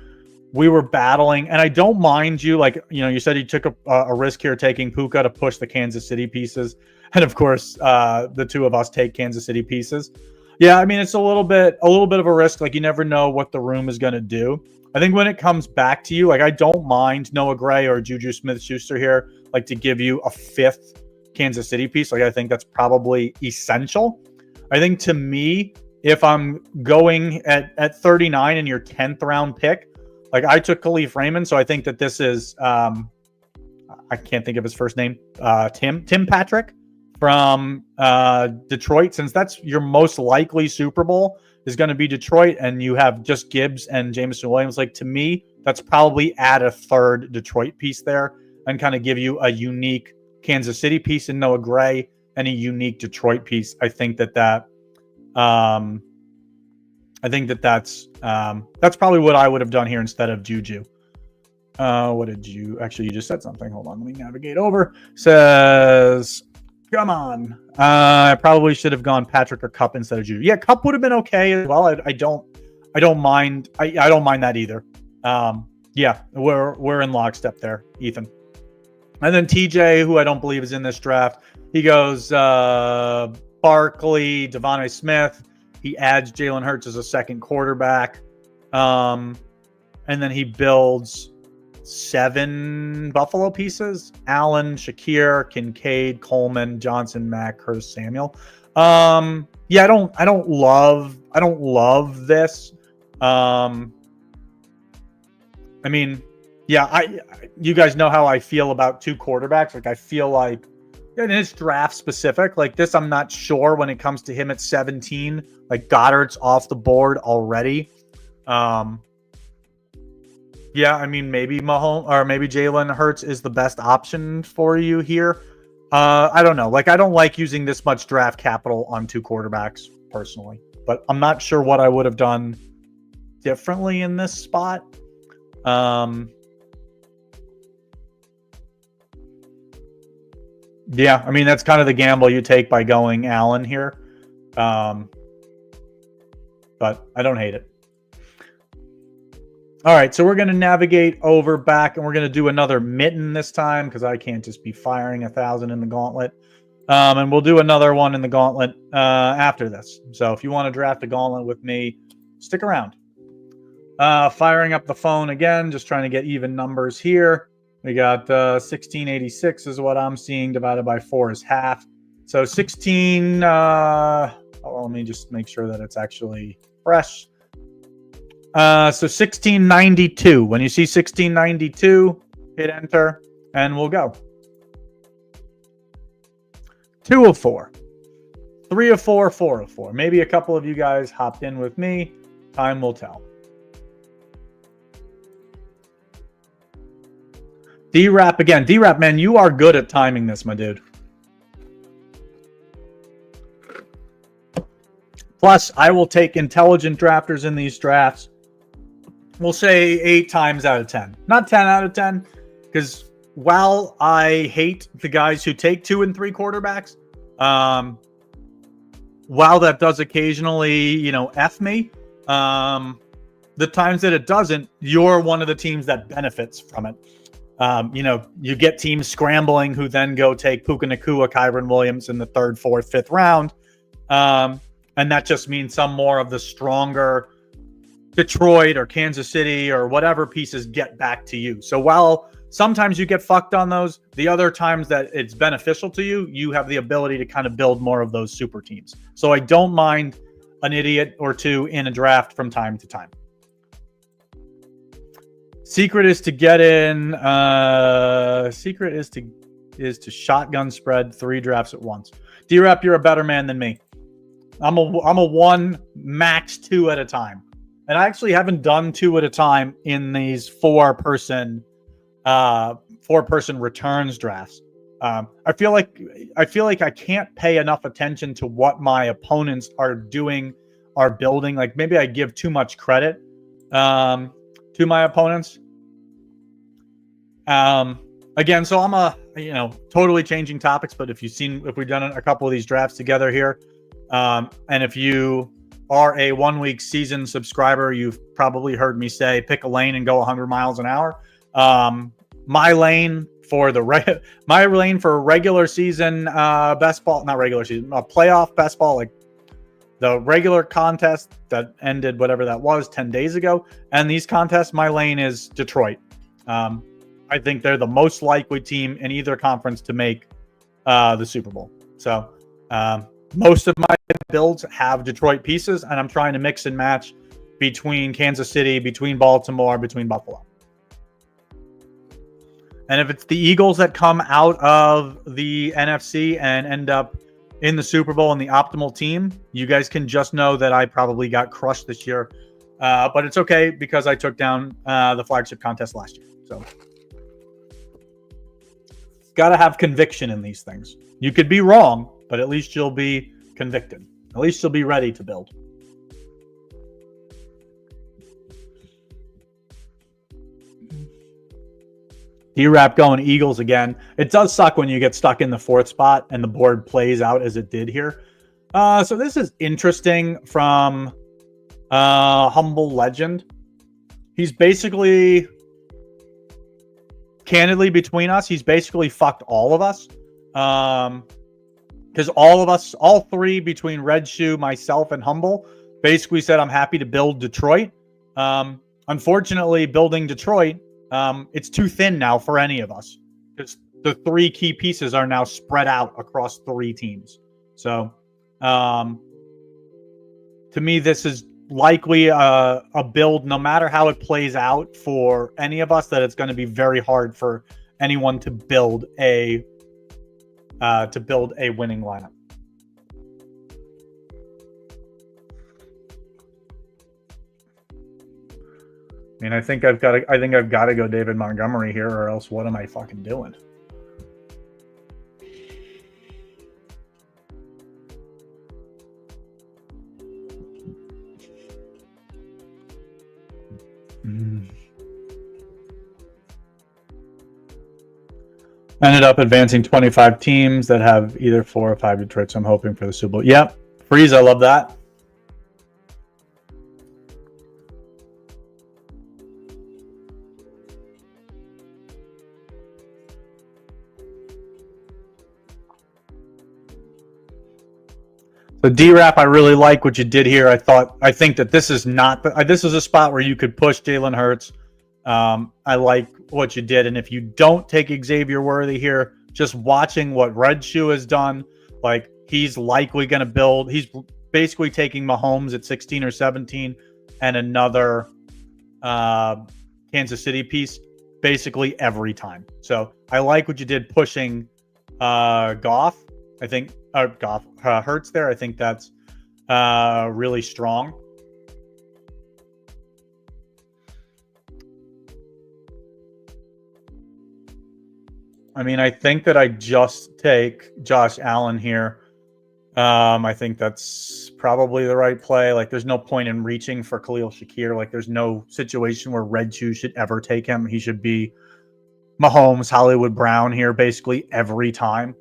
battling, and I don't mind you. Like, you know, you said you took a risk here taking Puka to push the Kansas City pieces. And of course, the two of us take Kansas City pieces. Yeah, I mean, it's a little bit of a risk. Like, you never know what the room is going to do. I think when it comes back to you, like, I don't mind Noah Gray or Juju Smith-Schuster here, like, to give you a 5th Kansas City piece. Like, I think that's probably essential. I think to me, if I'm going at 39 in your 10th round pick, like, I took Khalif Raymond, so I think that this is I can't think of his first name, Tim Patrick from Detroit, since that's your most likely Super Bowl is going to be Detroit, and you have just Gibbs and Jameson Williams. Like, to me, that's probably add a 3rd Detroit piece there and kind of give you a unique Kansas City piece in Noah Gray and a unique Detroit piece. I think that's probably what I would have done here instead of Juju. What did you actually? You just said something. Hold on, let me navigate over. Says, come on. I probably should have gone Patrick or Kupp instead of Juju. Yeah, Kupp would have been okay as well. I don't mind. I don't mind that either. Yeah, we're in lockstep there, Ethan. And then TJ, who I don't believe is in this draft, he goes Barkley, Devontae Smith. He adds Jalen Hurts as a second quarterback. And then he builds 7 Buffalo pieces: Allen, Shakir, Kincaid, Coleman, Johnson, Mack, Curtis Samuel. Yeah, I don't love this. I mean, yeah, you guys know how I feel about 2 quarterbacks. Like, I feel like, and it's draft specific. Like this, I'm not sure when it comes to him at 17. Like, Goddard's off the board already. Yeah, I mean, maybe Mahomes or maybe Jalen Hurts is the best option for you here. I don't know. Like, I don't like using this much draft capital on 2 quarterbacks personally, but I'm not sure what I would have done differently in this spot. Yeah, I mean, that's kind of the gamble you take by going Allen here. But I don't hate it. All right, so we're going to navigate over back, and we're going to do another mitten this time because I can't just be firing 1,000 in the Gauntlet. And we'll do another one in the Gauntlet after this. So if you want to draft a Gauntlet with me, stick around. Firing up the phone again, just trying to get even numbers here. We got 1686 is what I'm seeing, divided by 4 is half. So 16, let me just make sure that it's actually fresh. So 1692. When you see 1692, hit enter, and we'll go. 2 of 4. 3 of 4, 4 of 4. Maybe a couple of you guys hopped in with me. Time will tell. D-Rap again. D-Rap, man, you are good at timing this, my dude. Plus, I will take intelligent drafters in these drafts. We'll say 8 times out of 10. Not 10 out of 10, because while I hate the guys who take 2 and 3 quarterbacks, while that does occasionally, F me, the times that it doesn't, you're one of the teams that benefits from it. You get teams scrambling who then go take Puka Nacua, Kyron Williams in the 3rd, 4th, 5th round. And that just means some more of the stronger Detroit or Kansas City or whatever pieces get back to you. So while sometimes you get fucked on those, the other times that it's beneficial to you, you have the ability to kind of build more of those super teams. So I don't mind an idiot or two in a draft from time to time. Secret is to get in. Secret is to shotgun spread 3 drafts at once. D-Rap, you're a better man than me. I'm a 1, max 2 at a time, and I actually haven't done 2 at a time in these 4-person returns drafts. I feel like I can't pay enough attention to what my opponents are doing, are building. Like maybe I give too much credit to my opponents. Again, so I'm totally changing topics, but if we've done a couple of these drafts together here, and if you are a 1-week season subscriber, you've probably heard me say pick a lane and go 100 miles an hour. My lane for regular season best ball, not regular season, playoff best ball, like the regular contest that ended whatever that was 10 days ago, and these contests, my lane is Detroit. I think they're the most likely team in either conference to make the Super Bowl. So most of my builds have Detroit pieces, and I'm trying to mix and match between Kansas City, between Baltimore, between Buffalo. And if it's the Eagles that come out of the NFC and end up in the Super Bowl and the optimal team, you guys can just know that I probably got crushed this year. But it's okay because I took down the flagship contest last year. So got to have conviction in these things. You could be wrong, but at least you'll be convicted. At least you'll be ready to build. D-Rap going Eagles again. It does suck when you get stuck in the 4th spot and the board plays out as it did here. So this is interesting from Humble Legend. He's basically, candidly, between us, he's basically fucked all of us. Because all of us, all 3 between Red Shoe, myself, and Humble, basically said I'm happy to build Detroit. Unfortunately, building Detroit, it's too thin now for any of us because the 3 key pieces are now spread out across 3 teams. So to me, this is likely a build, no matter how it plays out for any of us, that it's going to be very hard for anyone to build a winning lineup. I mean, I think I've got to go David Montgomery here, or else what am I fucking doing? Ended up advancing 25 teams that have either 4 or 5 Detroit. So I'm hoping for the Super Bowl. Yep. Freeze, I love that. So D-Rap, I really like what you did here. I think that this is not, this is a spot where you could push Jalen Hurts. I like what you did. And if you don't take Xavier Worthy here, just watching what Red Shoe has done, like he's likely going to build. He's basically taking Mahomes at 16 or 17 and another Kansas City piece basically every time. So I like what you did pushing Goff. I think Goff Hurts there. I think that's really strong. I mean, I think that I just take Josh Allen here. I think that's probably the right play. Like, there's no point in reaching for Khalil Shakir. Like, there's no situation where Red Shoe should ever take him. He should be Mahomes, Hollywood Brown here basically every time.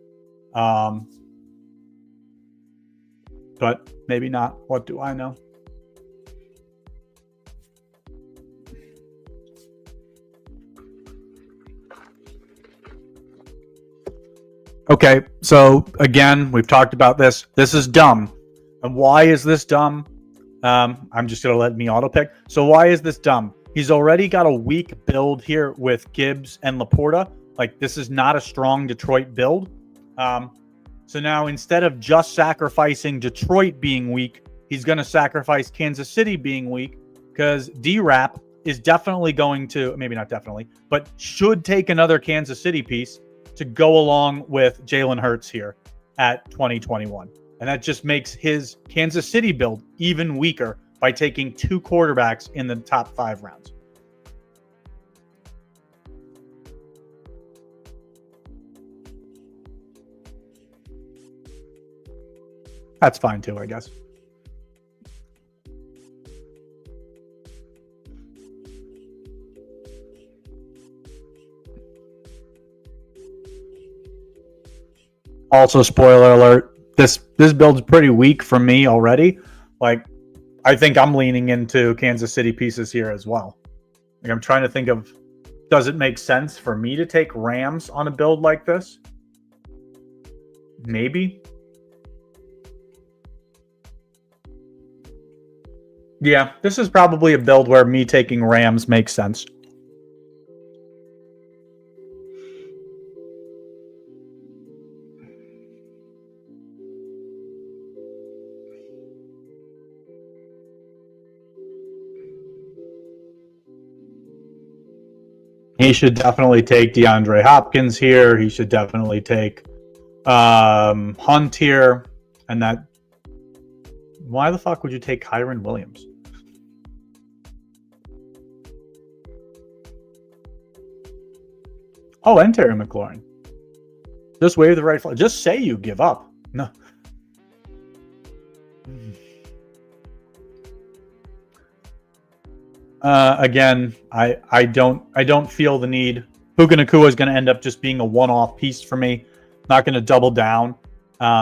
But maybe not. What do I know? Okay, so again, we've talked about this. This is dumb. And why is this dumb? I'm just going to let me auto pick. So why is this dumb? He's already got a weak build here with Gibbs and Laporta. Like, this is not a strong Detroit build. So now instead of just sacrificing Detroit being weak, he's going to sacrifice Kansas City being weak because D-Rap is definitely going to, maybe not definitely, but should take another Kansas City piece to go along with Jalen Hurts here at 2021. And that just makes his Kansas City build even weaker by taking 2 quarterbacks in the top 5 rounds. That's fine too, I guess. Also, spoiler alert, this build's pretty weak for me already. Like, I think I'm leaning into Kansas City pieces here as well. Like, I'm trying to think of, does it make sense for me to take Rams on a build like this? Maybe. Yeah, this is probably a build where me taking Rams makes sense. He should definitely take DeAndre Hopkins here. He should definitely take Hunt here. And that, why the fuck would you take Kyren Williams? Oh, and Terry McLaurin. Just wave the right flag. Just say you give up. No. Again, I don't feel the need. Puka Nacua is going to end up just being a one-off piece for me. Not going to double down.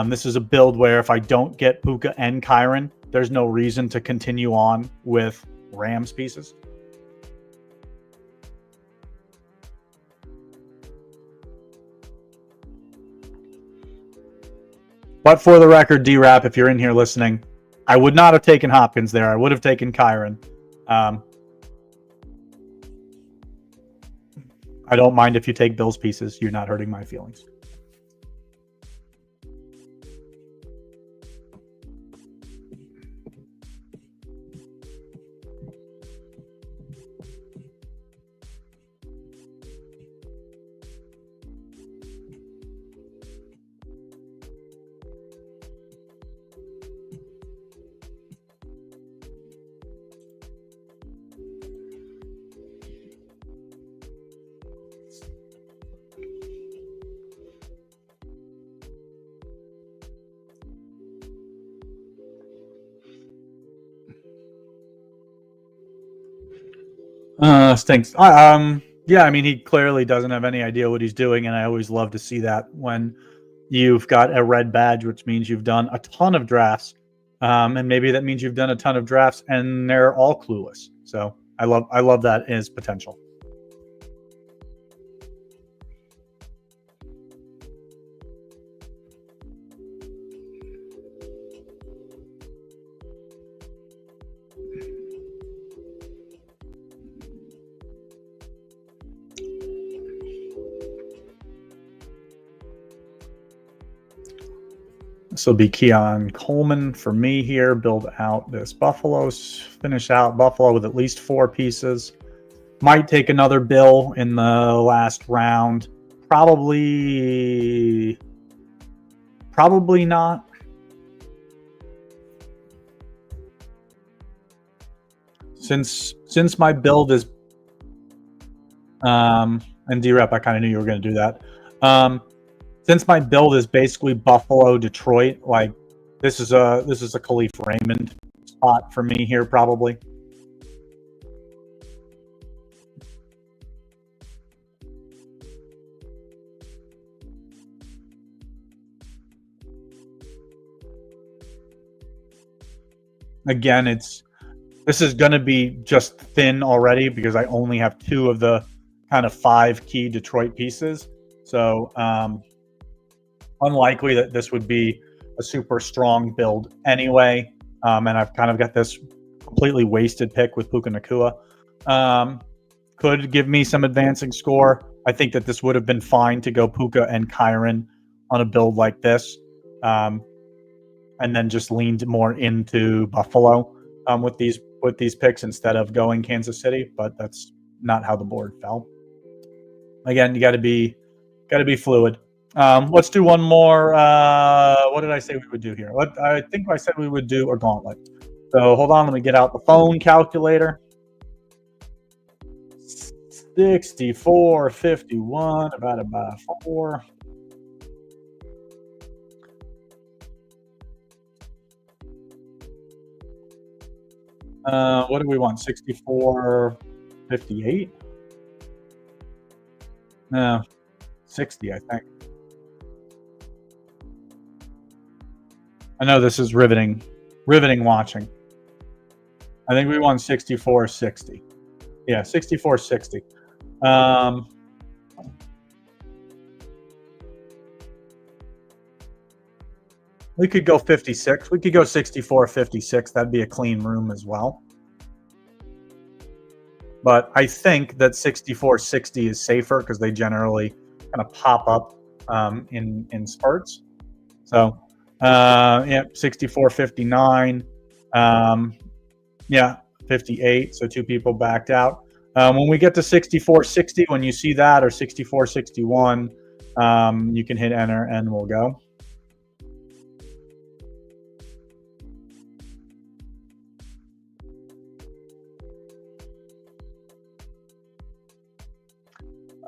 This is a build where if I don't get Puka and Kyren, there's no reason to continue on with Rams pieces. But for the record, D-Rap, if you're in here listening, I would not have taken Hopkins there. I would have taken Kyren. I don't mind if you take Bills pieces. You're not hurting my feelings. Stinks. Yeah, I mean, he clearly doesn't have any idea what he's doing, and I always love to see that when you've got a red badge, which means you've done a ton of drafts, and maybe that means you've done a ton of drafts and they're all clueless. So I love that as potential. This will be Keon Coleman for me here. Build out this Buffalo's. Finish out Buffalo with at least 4 pieces. Might take another Bill in the last round. Probably not. Since my build is and D-Rep, I kind of knew you were going to do that. Since my build is basically Buffalo, Detroit, like this is a Khalif Raymond spot for me here, probably. Again, this is going to be just thin already because I only have 2 of the kind of 5 key Detroit pieces. So unlikely that this would be a super strong build anyway. And I've kind of got this completely wasted pick with Puka Nacua. Could give me some advancing score. I think that this would have been fine to go Puka and Kyron on a build like this. And then just leaned more into Buffalo with these picks instead of going Kansas City, but that's not how the board fell. Again, you got to be fluid. Let's do one more. What did I say we would do here? I think I said we would do a gauntlet. So hold on, let me get out the phone calculator. 64.51 divided by 4. What do we want? 64.58? No, 60, I think. I know this is riveting watching. I think we won 64.60. Yeah, 64.60. We could go 56. We could go 64.56. That'd be a clean room as well. But I think that 64.60 is safer because they generally kind of pop up in spurts. So, yeah, 64.59. Yeah, 58. So 2 people backed out. When we get to 64.60, when you see that, or 64.61, you can hit enter and we'll go.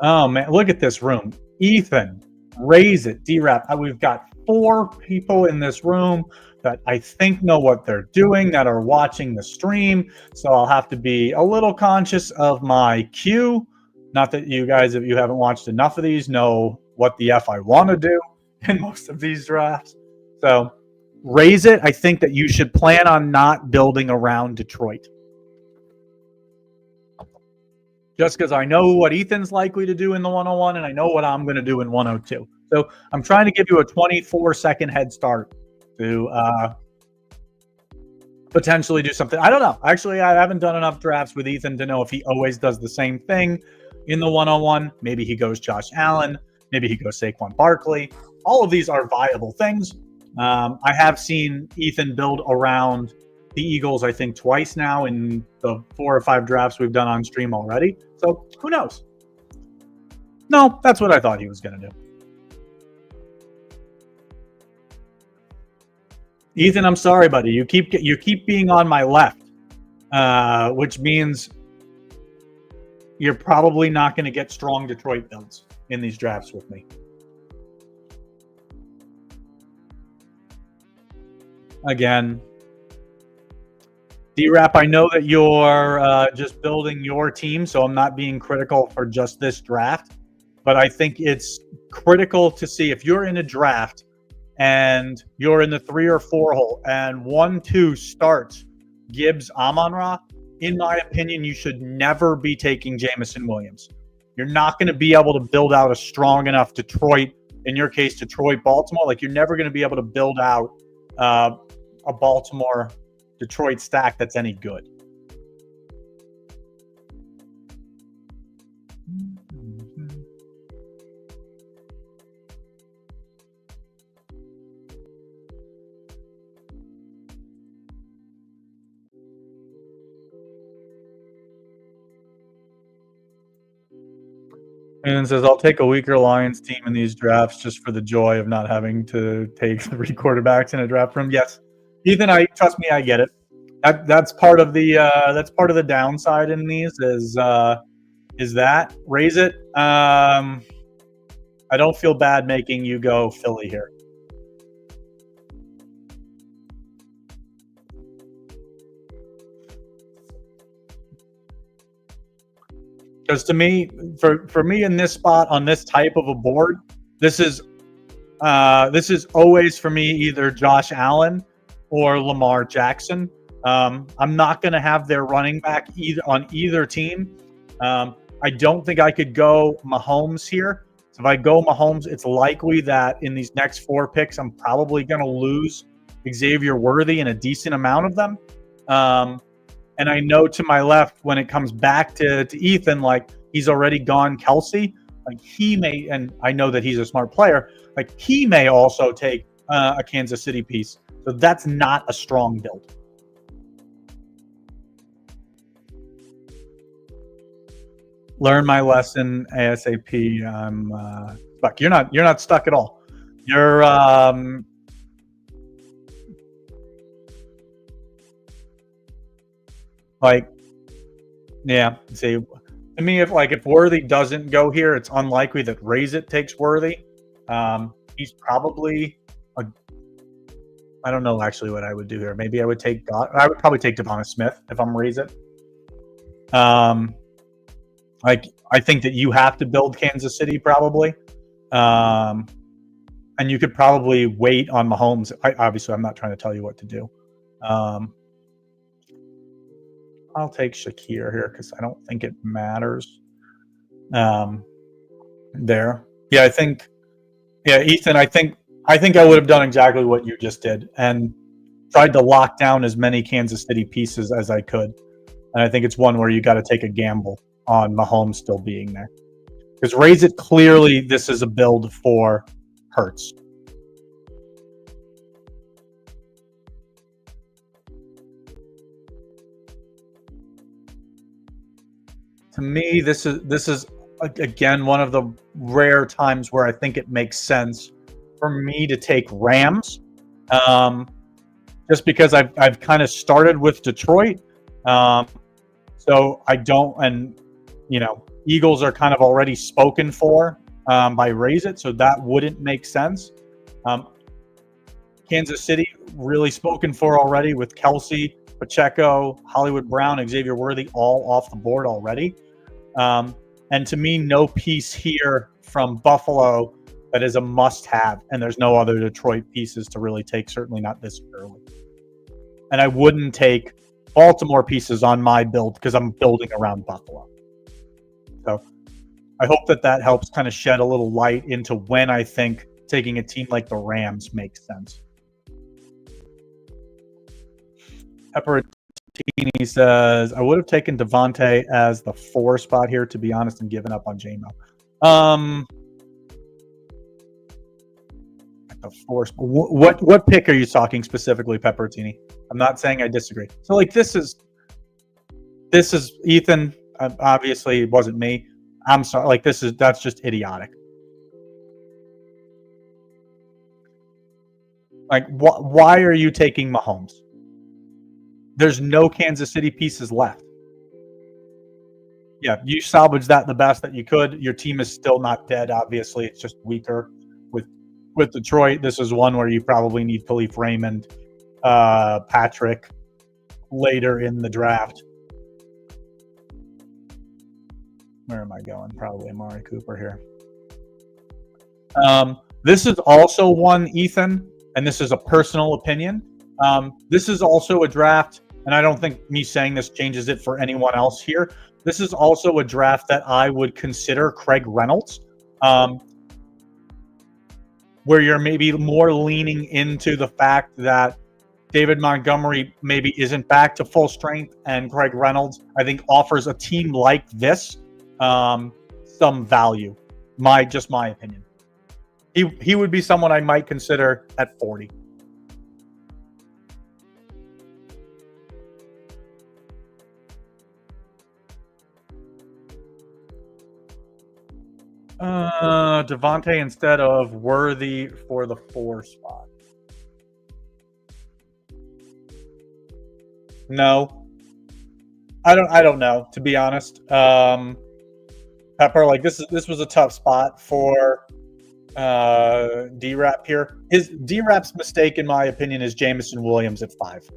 Oh man, look at this room. Ethan, raise it, D-Rap. We've got 4 people in this room that I think know what they're doing, that are watching the stream. So I'll have to be a little conscious of my cue. Not that you guys, if you haven't watched enough of these, know what the F I want to do in most of these drafts. So raise it. I think that you should plan on not building around Detroit. Just because I know what Ethan's likely to do in the 101 and I know what I'm going to do in 102. So I'm trying to give you a 24-second head start to potentially do something. I don't know. Actually, I haven't done enough drafts with Ethan to know if he always does the same thing in the 101. Maybe he goes Josh Allen. Maybe he goes Saquon Barkley. All of these are viable things. I have seen Ethan build around the Eagles, I think, twice now in the 4 or 5 drafts we've done on stream already. So who knows? No, that's what I thought he was going to do. Ethan, I'm sorry, buddy. You keep being on my left, which means you're probably not going to get strong Detroit builds in these drafts with me. Again, D-Rap, I know that you're just building your team, so I'm not being critical for just this draft, but I think it's critical to see if you're in a draft and you're in the 3 or 4 hole and 1-2 starts Gibbs Amon-Ra. In my opinion, you should never be taking Jamison Williams. You're not going to be able to build out a strong enough Detroit, in your case, Detroit, Baltimore. Like, you're never going to be able to build out a Baltimore Detroit stack that's any good. And says, I'll take a weaker Lions team in these drafts just for the joy of not having to take 3 quarterbacks in a draft room. Yes, Ethan, trust me, I get it. That's part of the downside in these is that raise it. I don't feel bad making you go Philly here. Because to me, for me in this spot on this type of a board, this is always for me either Josh Allen or Lamar Jackson. I'm not going to have their running back on either team. I don't think I could go Mahomes here. So if I go Mahomes, it's likely that in these next 4 picks, I'm probably going to lose Xavier Worthy in a decent amount of them. And I know to my left, when it comes back to Ethan, like, he's already gone Kelsey. Like, he may, and I know that he's a smart player, like, he may also take a Kansas City piece. So that's not a strong build. Learn my lesson ASAP. I'm stuck. You're not stuck at all. You're like, yeah. See, to me, if Worthy doesn't go here, it's unlikely that Raise It takes Worthy. He's probably I don't know actually what I would do here. Maybe I would probably take Devonta Smith if I'm Raise It. Like, I think that you have to build Kansas City probably. And you could probably wait on Mahomes. Obviously, I'm not trying to tell you what to do. I'll take Shakir here because I don't think it matters. There. Yeah, Ethan, I think I would have done exactly what you just did and tried to lock down as many Kansas City pieces as I could. And I think it's one where you got to take a gamble on Mahomes still being there. Because Raise It, clearly this is a build for Hurts. To me, this is again one of the rare times where I think it makes sense for me to take Rams, just because I've kind of started with Detroit, so I don't, and Eagles are kind of already spoken for by Raise It, so that wouldn't make sense. Kansas City really spoken for already with Kelsey, Pacheco, Hollywood Brown, Xavier Worthy, all off the board already. And to me, no piece here from Buffalo that is a must-have, and there's no other Detroit pieces to really take, certainly not this early. And I wouldn't take Baltimore pieces on my build because I'm building around Buffalo. So I hope that helps kind of shed a little light into when I think taking a team like the Rams makes sense. Pepperottini says, I would have taken Devontae as the 4 spot here, to be honest, and given up on J-Mo. The 4 spot. What pick are you talking specifically, Pepperottini? I'm not saying I disagree. So, like, this is Ethan. Obviously, it wasn't me. I'm sorry. Like, that's just idiotic. Like, why are you taking Mahomes? There's no Kansas City pieces left. Yeah, you salvaged that the best that you could. Your team is still not dead, obviously. It's just weaker. With Detroit, this is one where you probably need Khalif Raymond, Patrick, later in the draft. Where am I going? Probably Amari Cooper here. This is also one, Ethan, and this is a personal opinion. This is also a draft, and I don't think me saying this changes it for anyone else here. This is also a draft that I would consider Craig Reynolds, where you're maybe more leaning into the fact that David Montgomery maybe isn't back to full strength, and Craig Reynolds, I think, offers a team like this some value. My opinion. He would be someone I might consider at 40. Devontae instead of Worthy for the 4 spot. No, I don't know, to be honest. Pepper, like this was a tough spot for D-Rap here. His D-Rap's mistake, in my opinion, is Jameson Williams at 5.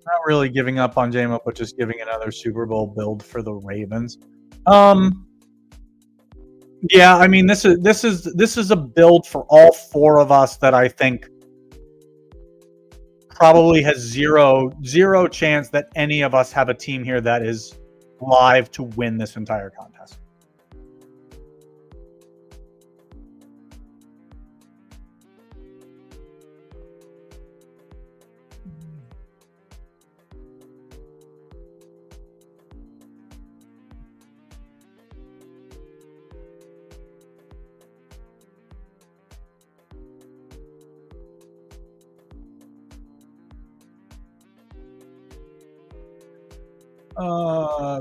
Not really giving up on J-Mo, but just giving another Super Bowl build for the Ravens. Yeah, I mean this is a build for all 4 of us that I think probably has zero chance that any of us have a team here that is live to win this entire contest.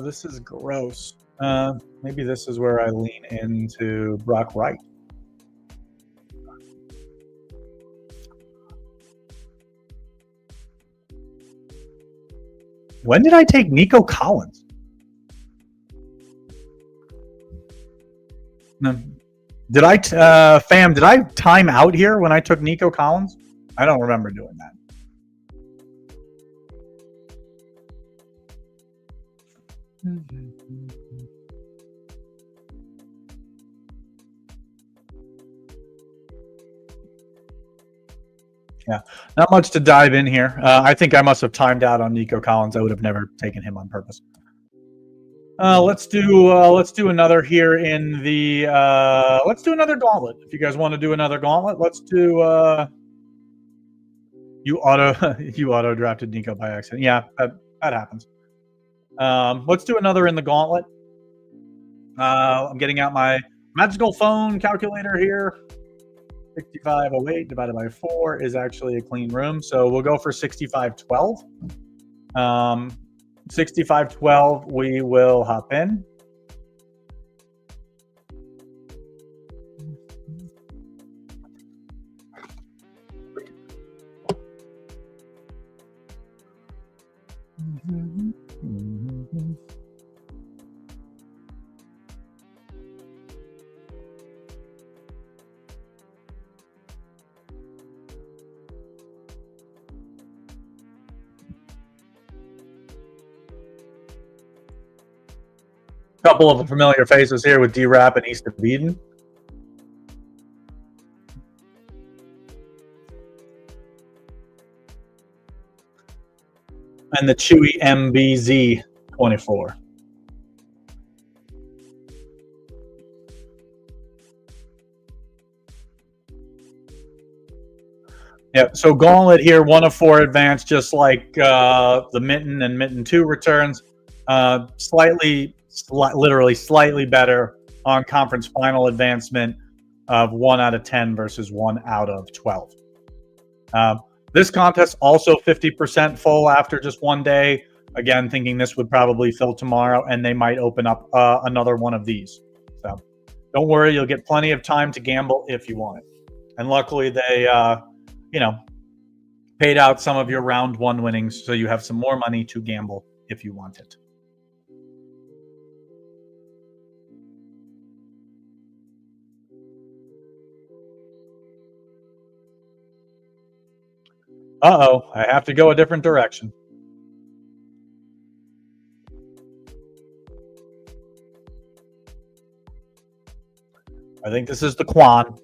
This is gross. Maybe this is where I lean into Brock Wright. When did I take Nico Collins? No. Did I time out here when I took Nico Collins? I don't remember doing that. Yeah, not much to dive in here. I think I must have timed out on Nico Collins. I would have never taken him on purpose. Let's do another here in the let's do another gauntlet. If you guys want to do another gauntlet, let's do you auto drafted Nico by accident. Yeah, that happens. Let's do another in the gauntlet. I'm getting out my magical phone calculator here. 6508 divided by 4 is actually a clean room. So we'll go for 6512. 6512, we will hop in. Couple of familiar faces here with D-Rap and East of Eden. And the Chewy MBZ 24. Yeah, so Gauntlet here, 1 of 4 advanced, just like the Mitten and Mitten 2 returns. Literally slightly better on conference final advancement of 1 out of 10 versus 1 out of 12. This contest also 50% full after just one day. Again, thinking this would probably fill tomorrow, and they might open up another one of these. So don't worry, you'll get plenty of time to gamble if you want it. And luckily, they, paid out some of your round one winnings, so you have some more money to gamble if you want it. Uh-oh, I have to go a different direction. I think this is the Quan.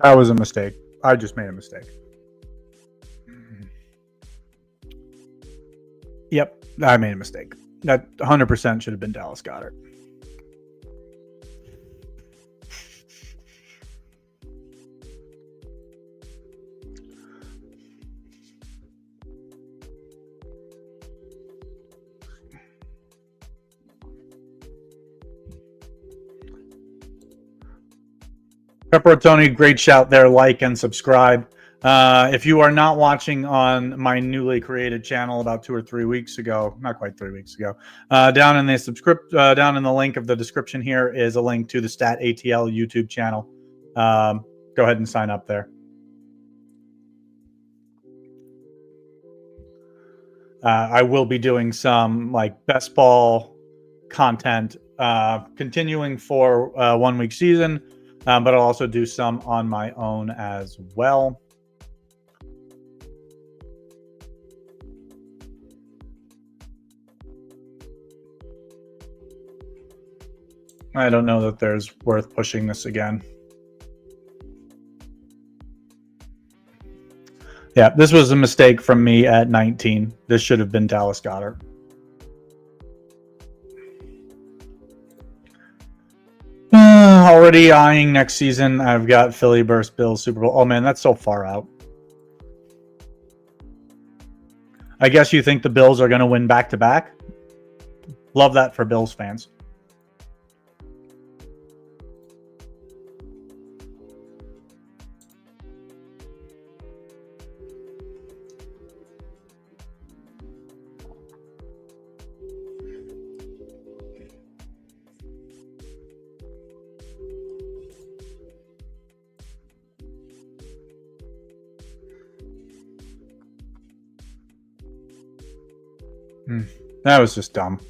That was a mistake. I just made a mistake. Yep, I made a mistake. That 100% should have been Dallas Goedert. Pepper Tony, great shout there. Like and subscribe. If you are not watching on my newly created channel about 2 or 3 weeks ago, not quite 3 weeks ago, down in the link of the description here is a link to the StatATL YouTube channel. Go ahead and sign up there. I will be doing some like best ball content, continuing for 1 week season. But I'll also do some on my own as well. I don't know that there's worth pushing this again. Yeah, this was a mistake from me at 19. This should have been Dallas Goedert. Already eyeing next season. I've got Philly versus Bills Super Bowl. Oh man, that's so far out. I guess you think the Bills are going to win back-to-back? Love that for Bills fans. That was just dumb.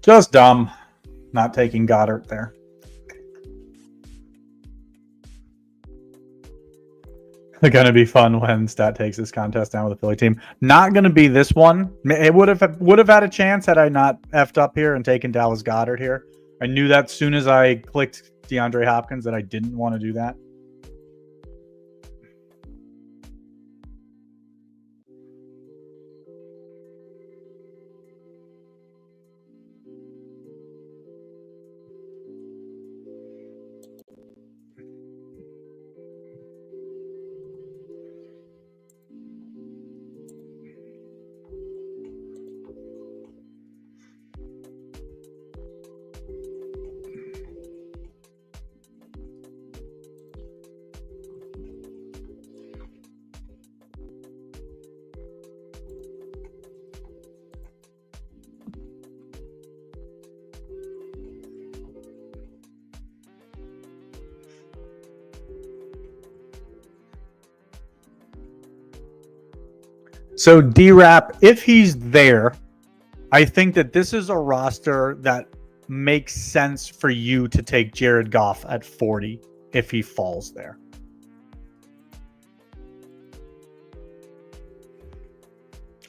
Just dumb. Not taking Goddard there. It's going to be fun when Stat takes this contest down with the Philly team. Not going to be this one. It would have had a chance had I not effed up here and taken Dallas Goddard here. I knew that as soon as I clicked DeAndre Hopkins that I didn't want to do that. So D-Rap, if he's there, I think that this is a roster that makes sense for you to take Jared Goff at 40 if he falls there.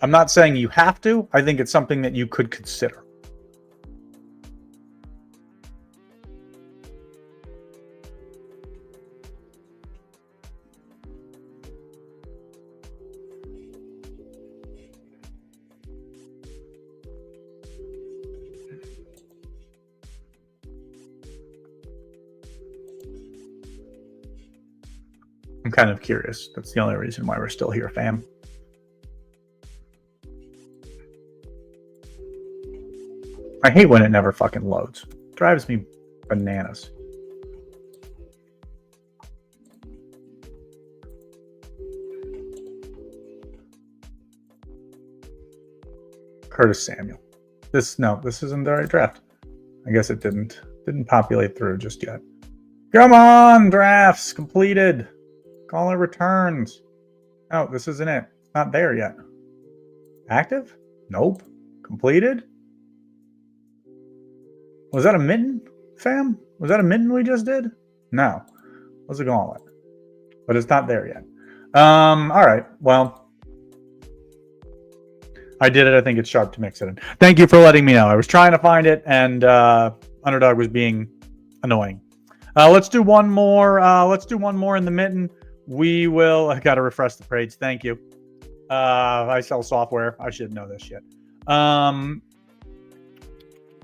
I'm not saying you have to. I think it's something that you could consider. I'm kind of curious. That's the only reason why we're still here, fam. I hate when it never fucking loads. It drives me bananas. Curtis Samuel. This isn't the right draft. I guess it didn't populate through just yet. Come on, drafts completed. Call it returns. Oh, this isn't it. It's not there yet. Active? Nope. Completed? Was that a mitten, fam? Was that a mitten we just did? No. What's a gauntlet? But it's not there yet. All right. Well, I did it. I think it's sharp to mix it in. Thank you for letting me know. I was trying to find it, and Underdog was being annoying. Let's do one more. Let's do one more in the mitten. We will. I got to refresh the page. Thank you. I sell software. I should know this shit.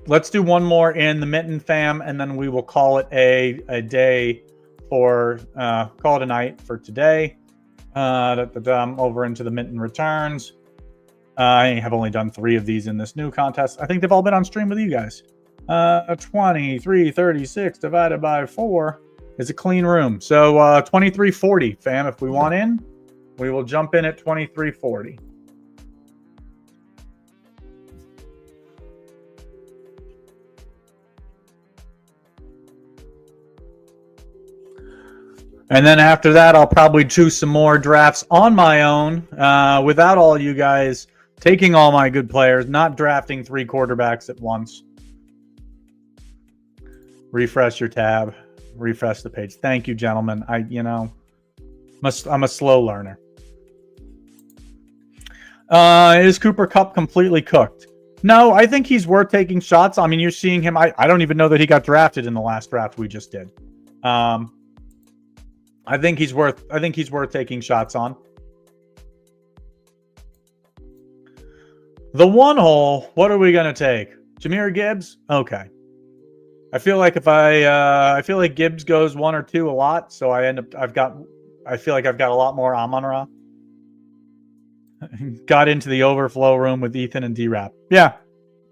Let's do one more in the mitten, fam, and then we will call it a day for call it a night for today. Over into the mitten returns. I have only done 3 of these in this new contest. I think they've all been on stream with you guys. 2336 divided by 4 is a clean room. So 2340, fam. If we want in, we will jump in at 2340. And then after that, I'll probably choose some more drafts on my own without all you guys taking all my good players, not drafting 3 quarterbacks at once. Refresh your tab. Refresh the page. Thank you, gentlemen. I'm a slow learner. Is Cooper Kupp completely cooked? No, I think he's worth taking shots. I mean, you're seeing him. I don't even know that he got drafted in the last draft we just did. I think he's worth taking shots on. The one hole, what are we going to take? Jahmyr Gibbs? Okay. I feel like if I feel like Gibbs goes 1 or 2 a lot, so I feel like I've got a lot more Amon-Ra. Got into the overflow room with Ethan and D-Rap. Yeah,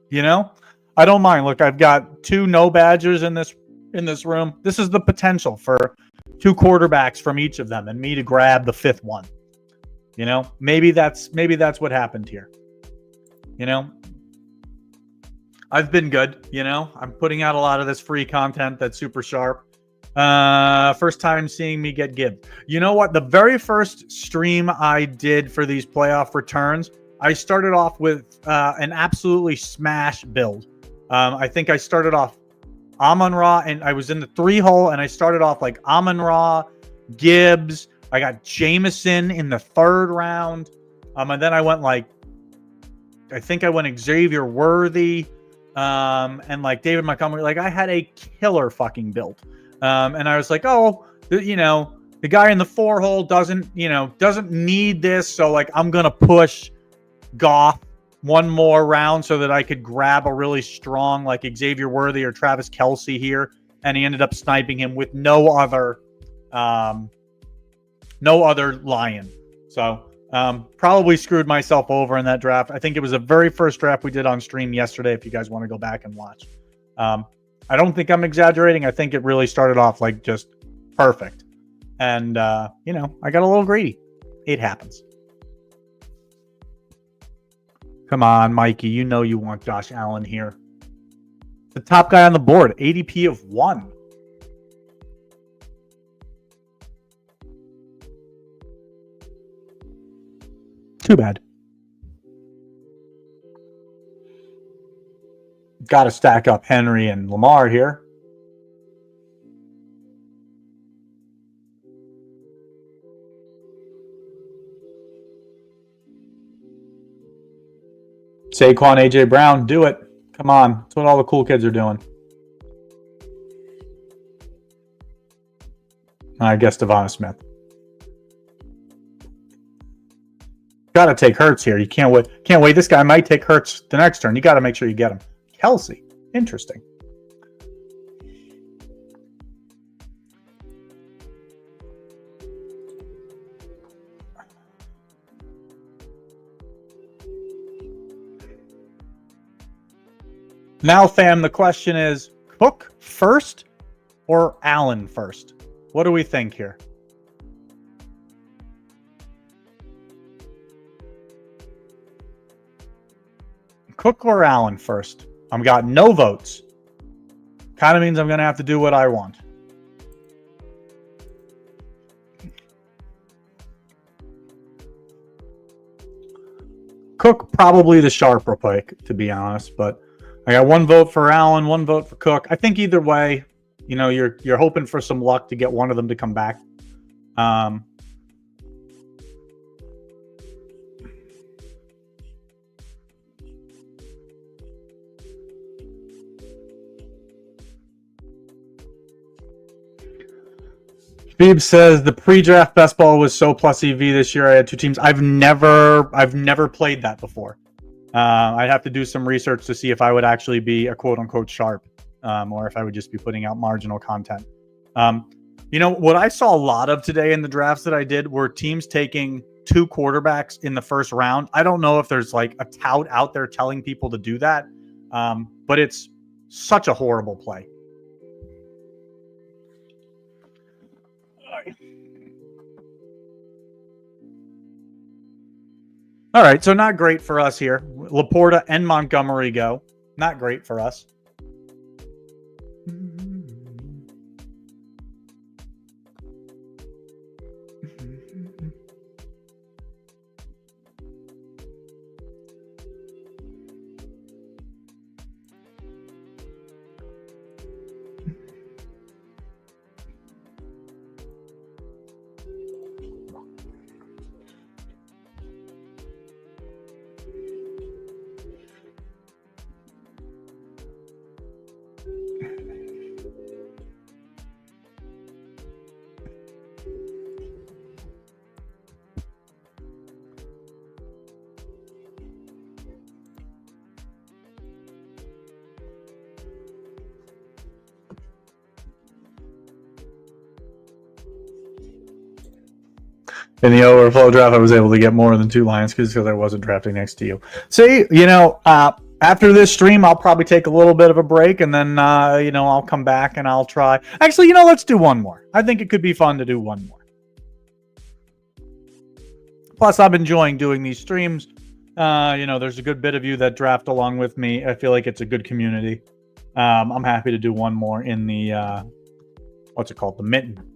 you know, I don't mind. Look, I've got 2 no badgers in this room. This is the potential for 2 quarterbacks from each of them, and me to grab the 5th one. You know, maybe that's what happened here. You know, I've been good. You know, I'm putting out a lot of this free content that's super sharp. First time seeing me get gibbed. You know what? The very first stream I did for these playoff returns, I started off with an absolutely smash build. I think I started off Amon-Ra, and I was in the 3-hole, and I started off like Amon-Ra, Gibbs. I got Jameson in the 3rd round. And then I went like, I think I went Xavier Worthy, and like David Montgomery. Like I had a killer fucking build. And I was like, oh, you know, the guy in the 4-hole doesn't need this. So like, I'm going to push Goff one more round so that I could grab a really strong, like Xavier Worthy or Travis Kelce here. And he ended up sniping him with no other Lion. So, probably screwed myself over in that draft. I think it was the very first draft we did on stream yesterday, if you guys want to go back and watch. I don't think I'm exaggerating. I think it really started off like just perfect. And, you know, I got a little greedy. It happens. Come on, Mikey. You know you want Josh Allen here. The top guy on the board, ADP of 1. Too bad. Got to stack up Henry and Lamar here. Saquon, AJ Brown, do it. Come on. That's what all the cool kids are doing. I guess Devonta Smith. Got to take Hurts here. You can't wait. Can't wait. This guy might take Hurts the next turn. You got to make sure you get him. Kelce. Interesting. Now, fam, the question is Cook first or Allen first? What do we think here? Cook or Allen first? I've got no votes. Kind of means I'm going to have to do what I want. Cook probably the sharper pick, to be honest, but I got 1 vote for Allen, 1 vote for Cook. I think either way, you know, you're hoping for some luck to get one of them to come back. Beeb says the pre-draft best ball was so plus EV this year. I had 2 teams. I've never played that before. I'd have to do some research to see if I would actually be a quote unquote sharp, or if I would just be putting out marginal content. You know, what I saw a lot of today in the drafts that I did were teams taking 2 quarterbacks in the first round. I don't know if there's like a tout out there telling people to do that, but it's such a horrible play. All right, so not great for us here. Laporta and Montgomery go. Not great for us. In the overflow draft, I was able to get more than 2 Lions because I wasn't drafting next to you. See, after this stream, I'll probably take a little bit of a break, and then I'll come back and I'll try. Actually, let's do one more. I think it could be fun to do one more. Plus, I'm enjoying doing these streams. There's a good bit of you that draft along with me. I feel like it's a good community. I'm happy to do one more in the what's it called, the mitten.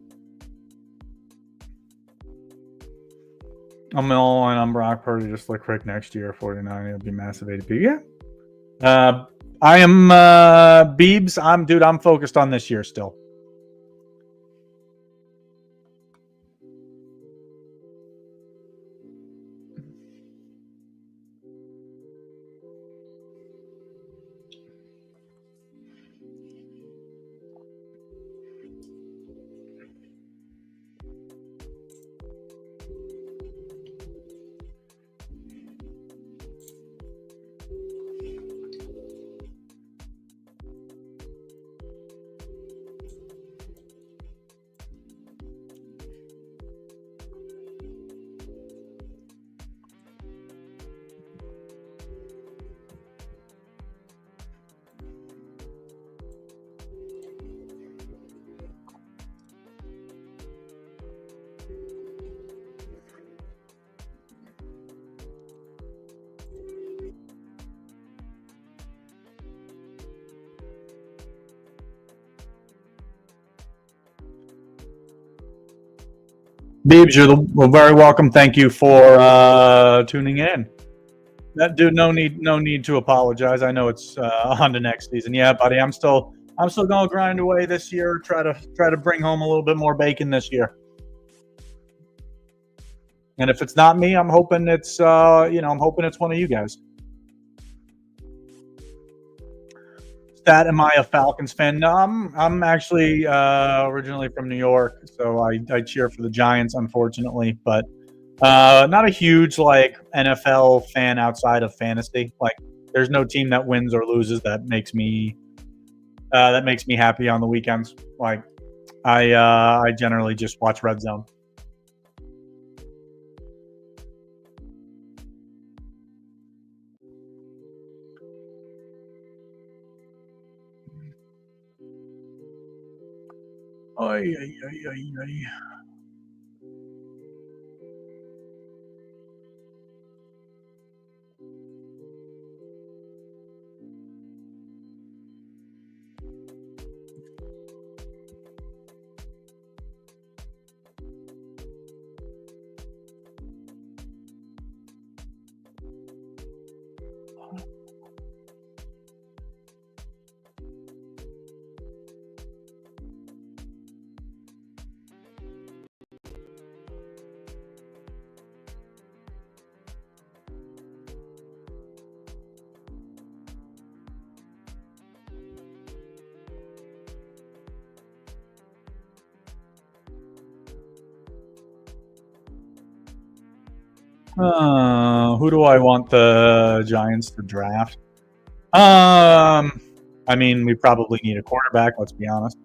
I'm all in on Brock Purdy, just like Rick next year, 49. It'll be massive ADP. Yeah. I am Beebs. I'm focused on this year still. Beebs, you're very welcome. Thank you for tuning in. That dude, no need to apologize. I know it's on to next season. Yeah, buddy, I'm still gonna grind away this year. Try to bring home a little bit more bacon this year. And if it's not me, I'm hoping it's one of you guys. Stat, am I a Falcons fan? No, I'm actually originally from New York, so I cheer for the Giants, unfortunately, but not a huge NFL fan outside of fantasy. There's no team that wins or loses that makes me happy on the weekends. I generally just watch Red Zone. Oy, oy, oy, oy, oy. Who do I want the Giants to draft? I mean, we probably need a quarterback. Let's be honest.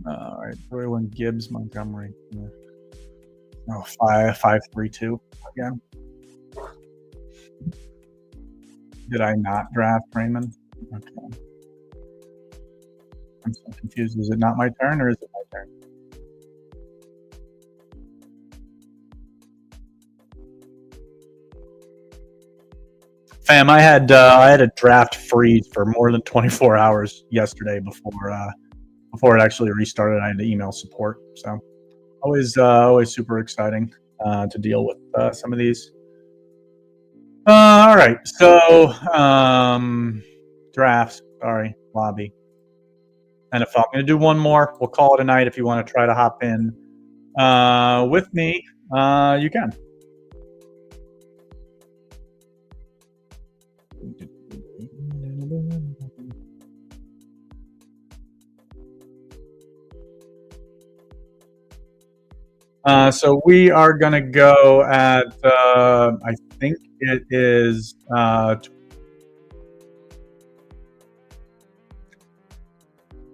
All right, Braylon Gibbs, Montgomery. Oh, 5-3-2 again. Did I not draft Raymond? Okay. I'm so confused. Is it not my turn, or is it my turn? Fam, I had a draft freeze for more than 24 hours yesterday before it actually restarted. I had to email support. So always super exciting to deal with some of these. All right, so drafts. Sorry, lobby. NFL. I'm going to do one more. We'll call it a night. If you want to try to hop in with me, you can. So we are going to go at, I think it is,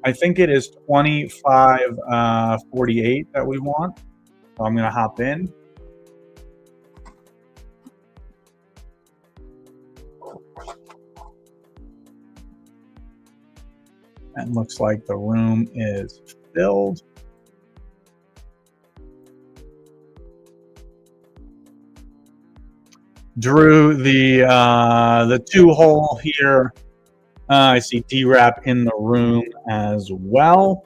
I think it is 2548 that we want. So I'm going to hop in. And looks like the room is filled. Drew the 2-hole here. I see D-Rap in the room as well.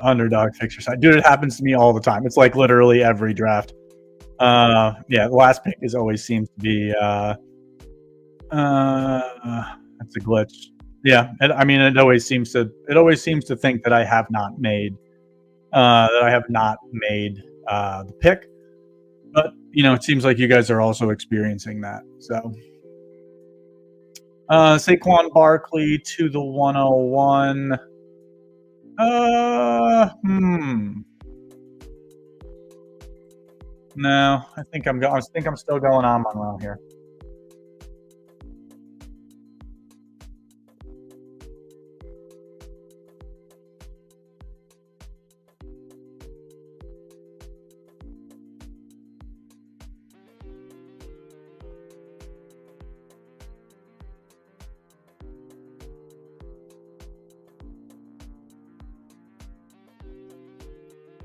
Underdog fixture side. Dude, it happens to me all the time. It's like literally every draft. Yeah, the last pick is always seems to be that's a glitch. Yeah, I mean it always seems to think that I have not made the pick. But you know, it seems like you guys are also experiencing that. So Saquon Barkley to the 101. No, I think I'm still going on Monroe here.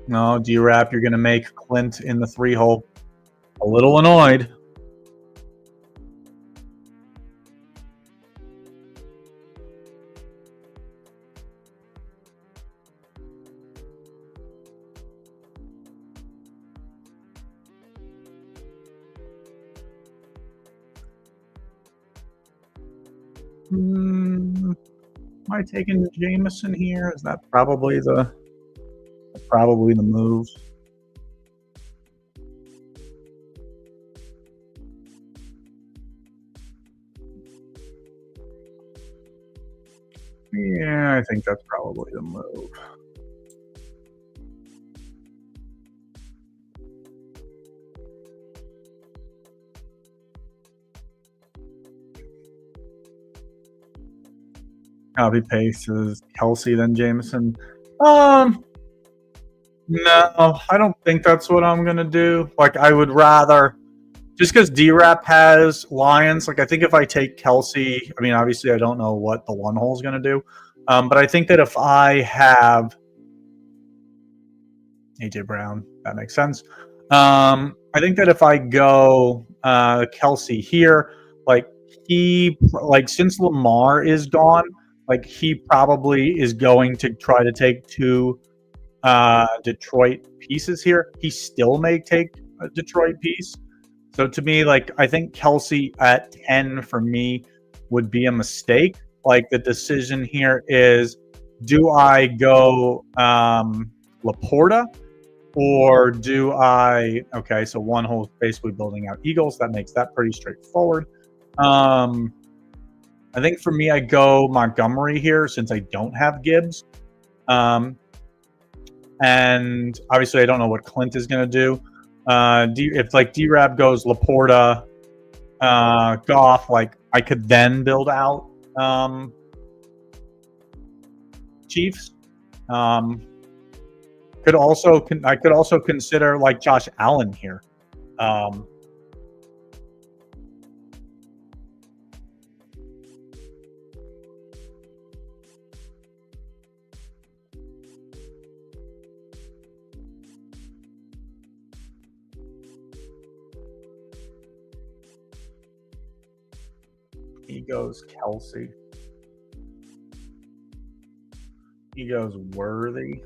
No, D-Rap, you're going to make Clint in the 3-hole a little annoyed. Am I taking Jameson here? Is that probably the move? Yeah, I think that's probably the move. Copy paste is Kelsey then Jameson. No, I don't think that's what I'm gonna do. Like, I would rather, just because D-Rap has Lions. Like, I think if I take Kelsey, I mean, obviously I don't know what the 1-hole is gonna do, but I think that if I have AJ Brown, that makes sense. I think that if I go Kelsey here, like since Lamar is gone, like he probably is going to try to take 2 Detroit pieces here. He still may take a Detroit piece. So to me, like, I think Kelsey at 10 for me would be a mistake. Like, the decision here is, do I go Laporta, or do I? Okay, so 1-hole is basically building out Eagles. That makes that pretty straightforward. I think for me, I go Montgomery here since I don't have Gibbs. And obviously, I don't know what Clint is going to do. If like D-Rab goes Laporta, Goff, like I could then build out Chiefs. I could also consider like Josh Allen here. He goes Kelsey. He goes Worthy.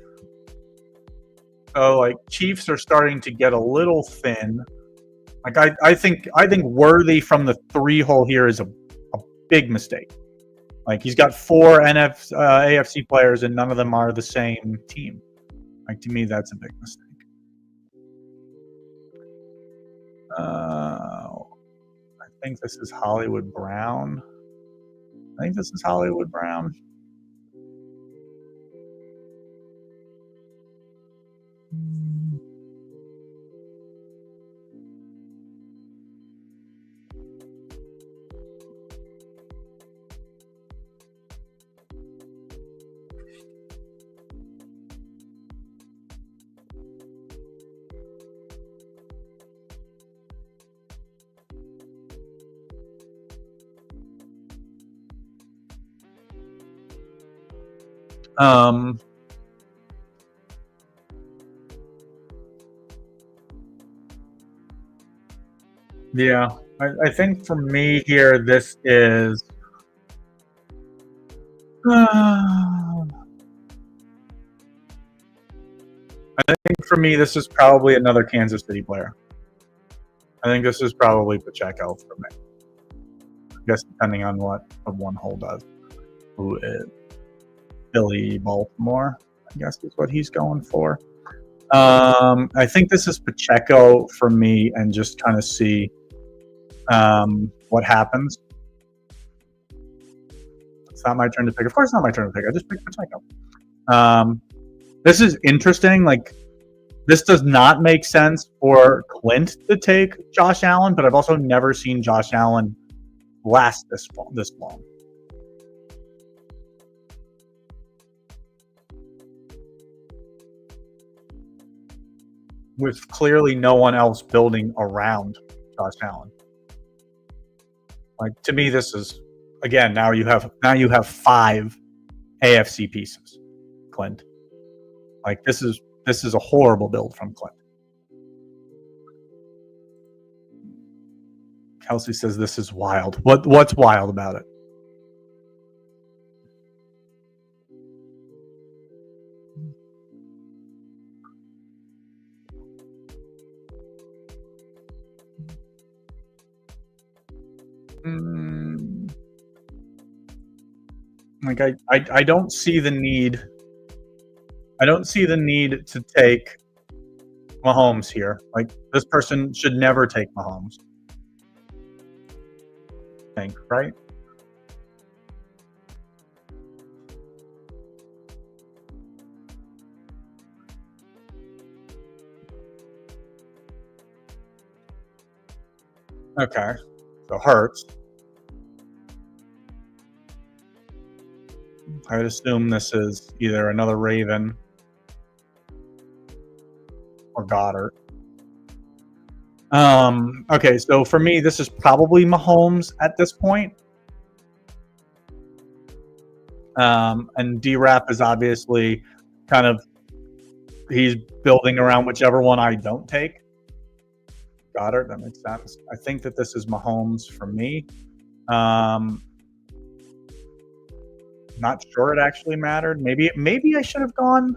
So, like, Chiefs are starting to get a little thin. Like I think Worthy from the 3-hole here is a big mistake. Like he's got 4 AFC players and none of them are the same team. Like to me, that's a big mistake. I think this is Hollywood Brown. Yeah, I think for me here, this is. I think for me, this is probably another Kansas City player. I think this is probably Pacheco for me. I guess depending on what a 1-hole does. Who is Philly, Baltimore, I guess is what he's going for. I think this is Pacheco for me and just kind of see what happens. It's not my turn to pick. Of course, it's not my turn to pick. I just picked Pacheco. This is interesting. Like, this does not make sense for Clint to take Josh Allen, but I've also never seen Josh Allen last this long. With clearly no one else building around Josh Allen. Like, to me, this is, again, now you have 5 AFC pieces, Clint. Like, this is a horrible build from Clint. Kelsey says this is wild. What's wild about it? Like I don't see the need. I don't see the need to take Mahomes here. Like, this person should never take Mahomes. I think, right? Okay. So Hurts. I would assume this is either another Raven or Goddard. Okay, so for me, this is probably Mahomes at this point. And D-Rap is obviously kind of, he's building around whichever one I don't take. Goddard, that makes sense. I think that this is Mahomes for me. Not sure it actually mattered. Maybe I should have gone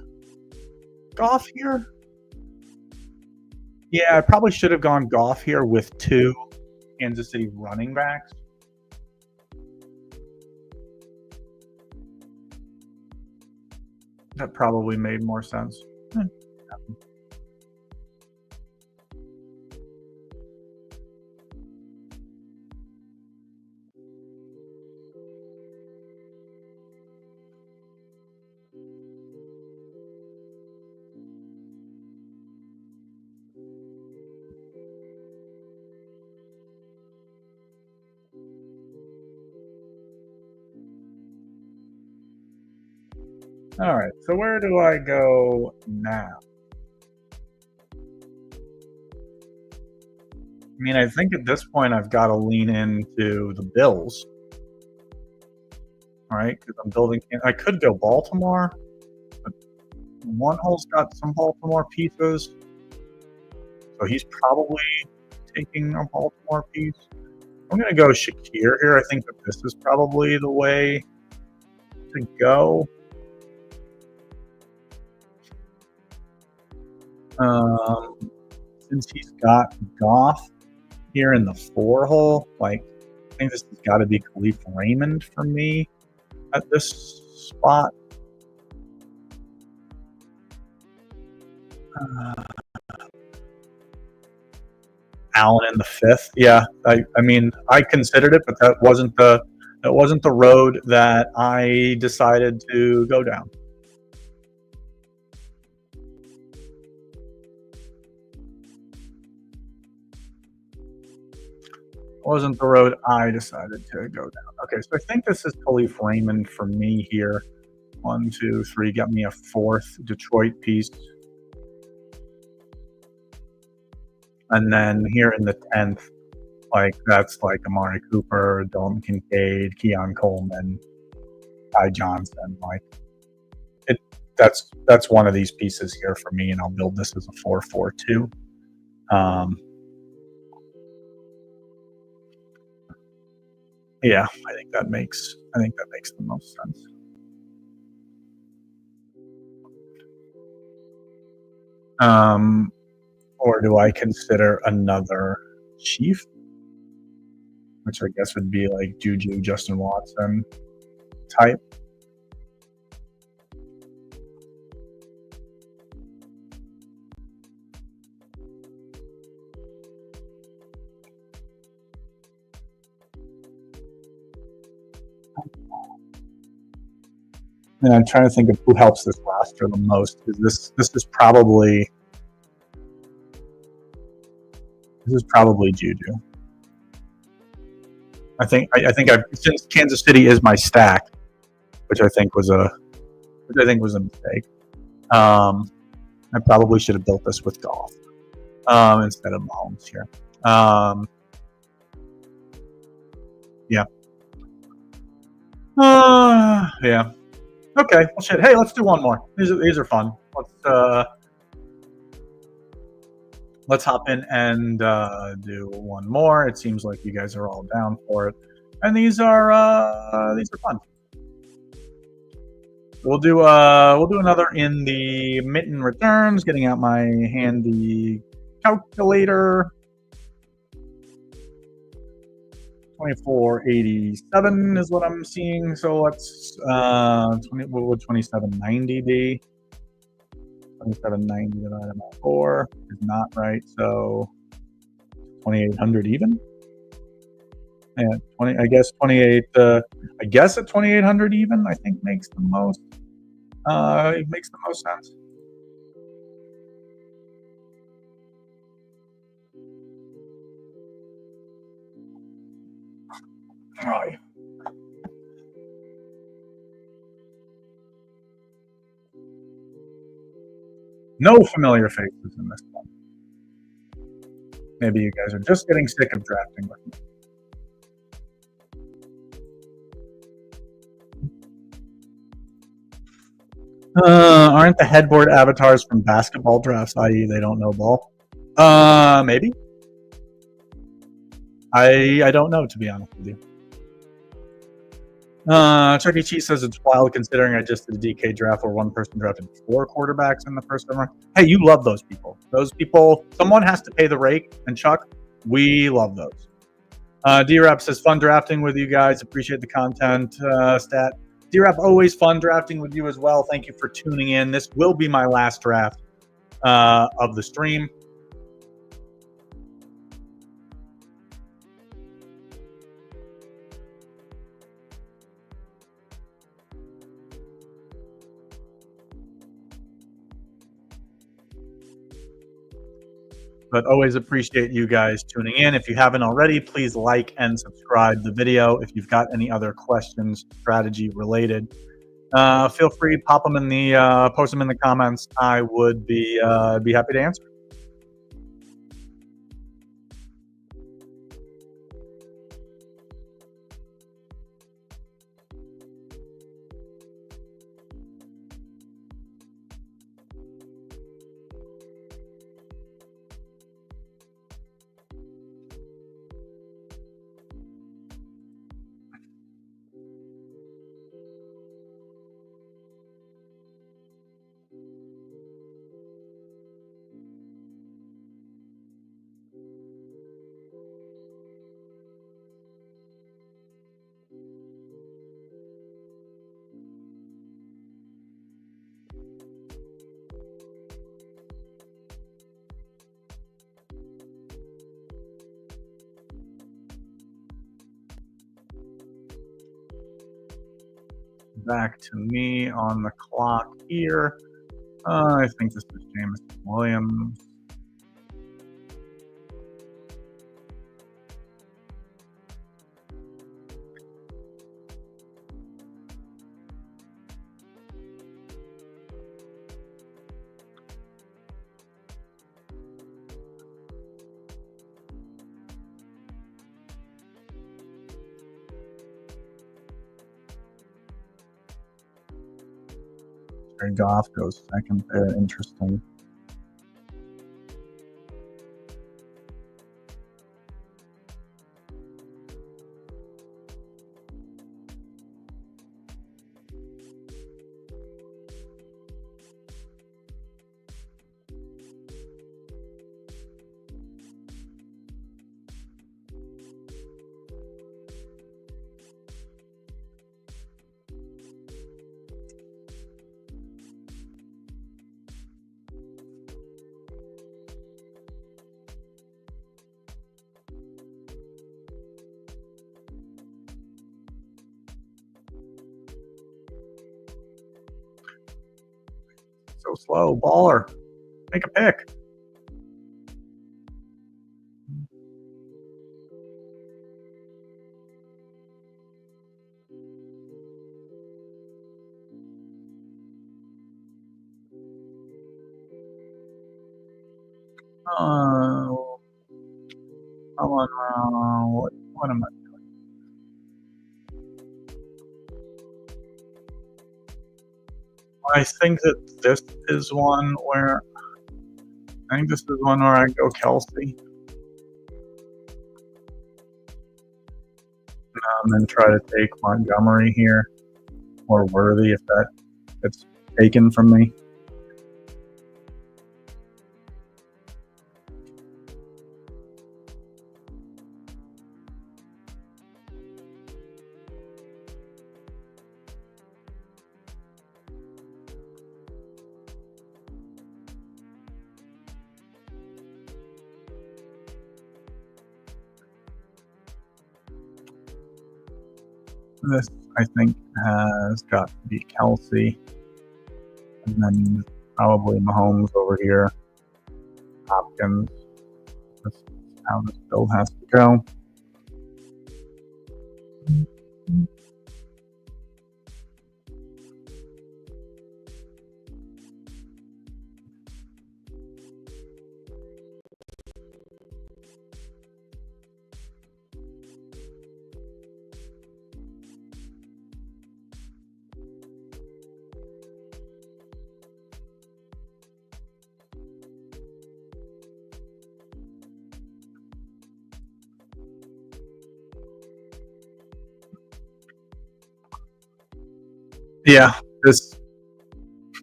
Goff here. Yeah, I probably should have gone Goff here with 2 Kansas City running backs. That probably made more sense. All right, so where do I go now? I mean, I think at this point I've got to lean into the Bills. All right, because I'm building. I could go Baltimore, but 1-hole's got some Baltimore pieces, so he's probably taking a Baltimore piece. I'm going to go Shakir here. I think that this is probably the way to go. Since he's got Goff, here in the 4 hole. Like, I think this has got to be Khalif Raymond for me at this spot. Allen in the 5th. Yeah, I mean, I considered it, but that wasn't the road that I decided to go down. Wasn't the road I decided to go down. Okay, so I think this is Khalif Raymond for me here. 1, 2, 3, got me a 4th Detroit piece. And then here in the 10th, like, that's like Amari Cooper, Dalton Kincaid, Keon Coleman, Ty Johnson. Like, that's one of these pieces here for me, and I'll build this as a 4-4-2. Yeah, I think that makes the most sense. Or do I consider another Chief, which I guess would be like Juju, Justin Watson type? And I'm trying to think of who helps this roster the most, because this is probably Juju. I think since Kansas City is my stack, which I think was a mistake. I probably should have built this with Goff instead of Mahomes here. Yeah. Yeah. Okay. Well, shit. Hey, let's do one more. These are fun. Let's hop in and do one more. It seems like you guys are all down for it, and these are fun. We'll do another in the mitten returns. Getting out my handy calculator. 2487 is what I'm seeing. So let's what would 2790 be? 2790 divided by 4 is not right. So 2800 even. Yeah, 20. I guess 28. I guess at 2800 even, I think makes the most. It makes the most sense. Right. No familiar faces in this one. Maybe you guys are just getting sick of drafting with me. Aren't the headboard avatars from basketball drafts, i.e. they don't know ball? Maybe. I don't know, to be honest with you. Chuck E. Cheese says it's wild considering I just did a DK draft where one person drafted 4 quarterbacks in the first round. Hey, you love those people. Those people, someone has to pay the rake, and Chuck, we love those. D-Rap says, fun drafting with you guys. Appreciate the content. Stat. D-Rap, always fun drafting with you as well. Thank you for tuning in. This will be my last draft of the stream. But always appreciate you guys tuning in. If you haven't already, please like and subscribe the video. If you've got any other questions, strategy related, feel free, pop them in the post them in the comments. I would be happy to answer. back to me on the clock here. I think this is James Williams. Goff goes second there. Interesting. So slow. Baller. Make a pick. Come on, what am I doing? I think that this is one where I go Kelsey. And then try to take Montgomery here or Worthy if that gets taken from me. This, I think, has got to be Kelsey. And then probably Mahomes over here. Hopkins. That's how this build has to go.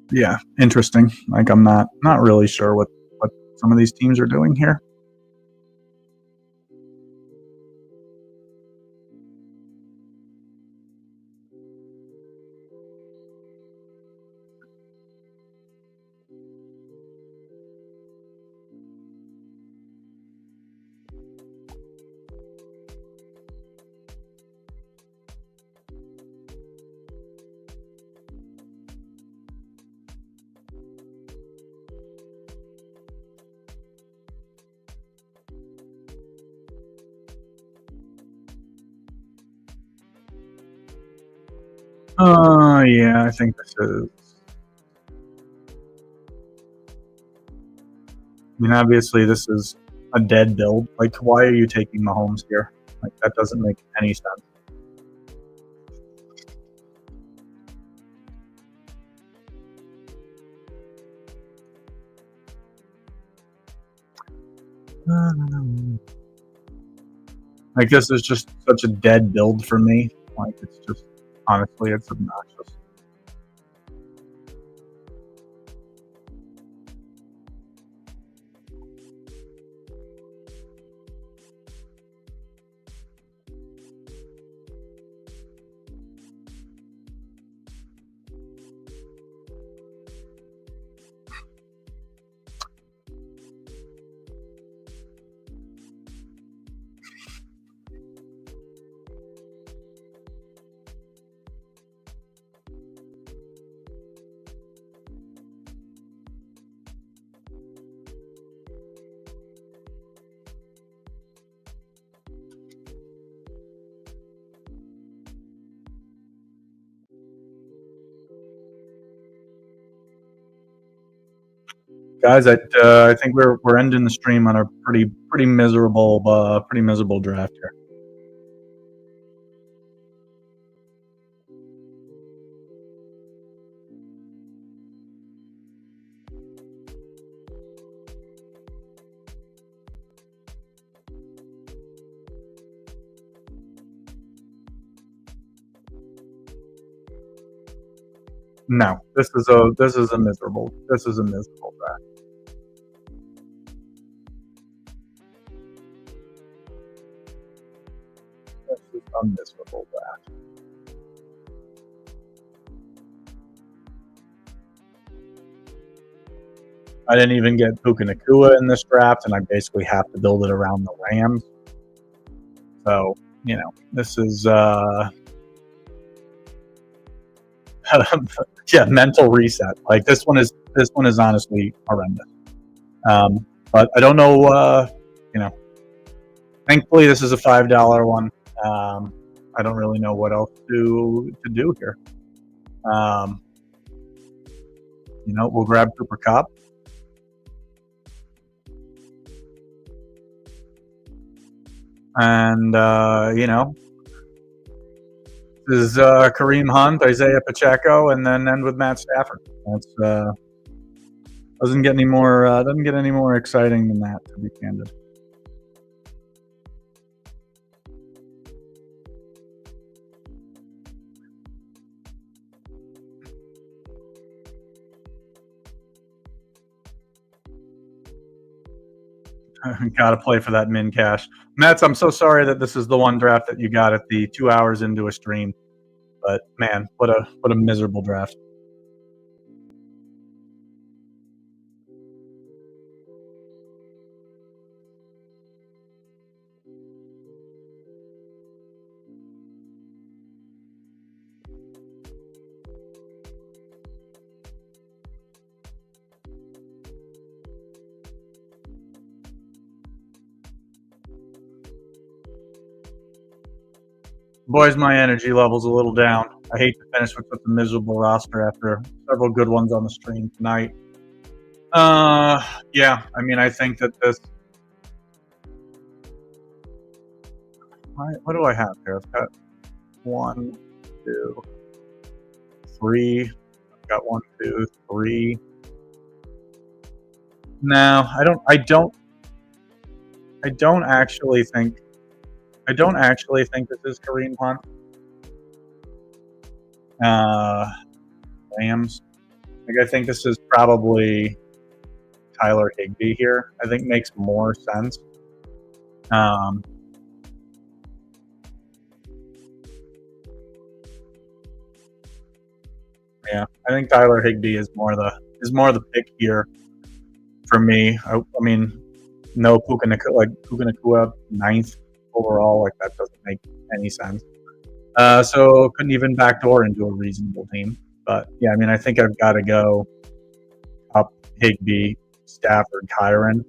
Yeah, interesting. Like I'm not really sure what some of these teams are doing here. Yeah, I think this is. I mean, obviously, this is a dead build. Like, why are you taking Mahomes here? Like, that doesn't make any sense. Like, this is just such a dead build for me. Like, it's just, honestly, it's obnoxious. Guys, I think we're ending the stream on a pretty miserable draft here. No, this is a miserable draft. This is a miserable draft. I didn't even get Puka Nacua in this draft, and I basically have to build it around the Rams. So, this is yeah, mental reset. Like this one is honestly horrendous. But I don't know. Thankfully, this is a $5 one. I don't really know what else to do here. We'll grab Cooper Kupp. And this is Kareem Hunt, Isaiah Pacheco, and then end with Matt Stafford. That's doesn't get any more exciting than that, to be candid. Got to play for that min cash. Mets, I'm so sorry that this is the one draft that you got at the 2 hours into a stream. But man, what a miserable draft. Boys, my energy level's a little down. I hate to finish with such a miserable roster after several good ones on the stream tonight. Yeah, I mean, I think that this. What do I have here? I've got 1, 2, 3. I've got 1, 2, 3. No, I don't actually think this is Kareem Hunt. Rams. I think this is probably Tyler Higbee here. I think makes more sense. Yeah, I think Tyler Higbee is more the pick here for me. I mean, no Puka Nacua 9th overall. Like that doesn't make any sense. So couldn't even backdoor into a reasonable team. But yeah, I mean, I think I've got to go up Higbee, Stafford, Kyron,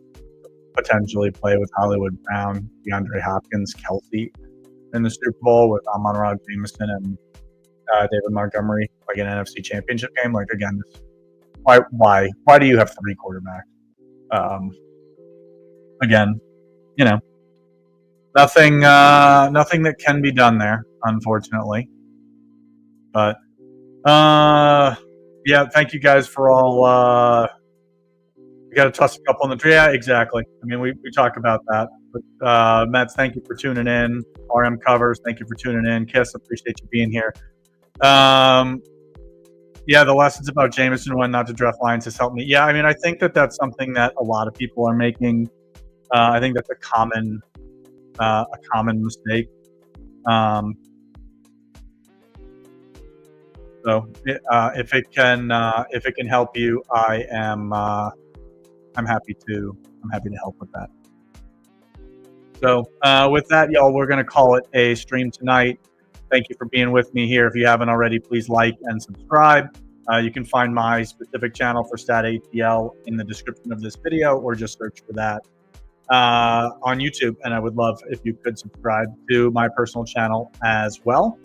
potentially play with Hollywood Brown, DeAndre Hopkins, Kelsey in the Super Bowl with Amon-Ra Jameson and David Montgomery, like an NFC Championship game. Like again, why do you have 3 quarterbacks? Again, nothing that can be done there, unfortunately. But yeah, thank you guys for all. We got to toss a couple on the tree. Yeah, exactly. I mean, we talk about that. But Mets, thank you for tuning in. RM Covers, thank you for tuning in. Kiss, appreciate you being here. Yeah, the lessons about Jameson when not to draft Lions has helped me. Yeah, I mean, I think that's something that a lot of people are making. I think that's a common mistake. So if it can help you, I'm happy to help with that. So with that, y'all, we're gonna call it a stream tonight. Thank you for being with me here. If you haven't already, please like and subscribe. You can find my specific channel for StatATL in the description of this video, or just search for that on YouTube. And I would love if you could subscribe to my personal channel as well.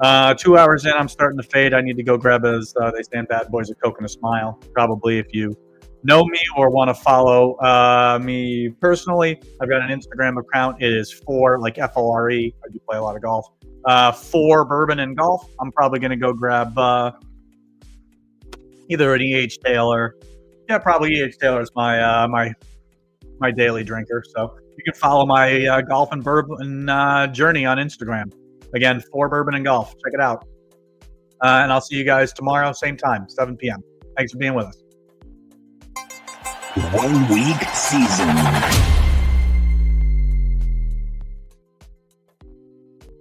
2 hours in, I'm starting to fade. I need to go grab, as they say in Bad Boys, a Coke and a Smile. Probably if you know me or want to follow me personally, I've got an Instagram account. It is for like FORE. I do play a lot of golf. For Bourbon and Golf. I'm probably going to go grab either an EH Taylor. Yeah, probably EH Taylor is my daily drinker. So you can follow my golf and bourbon journey on Instagram. Again, For Bourbon and Golf. Check it out. And I'll see you guys tomorrow, same time, 7 p.m. Thanks for being with us. 1 week season.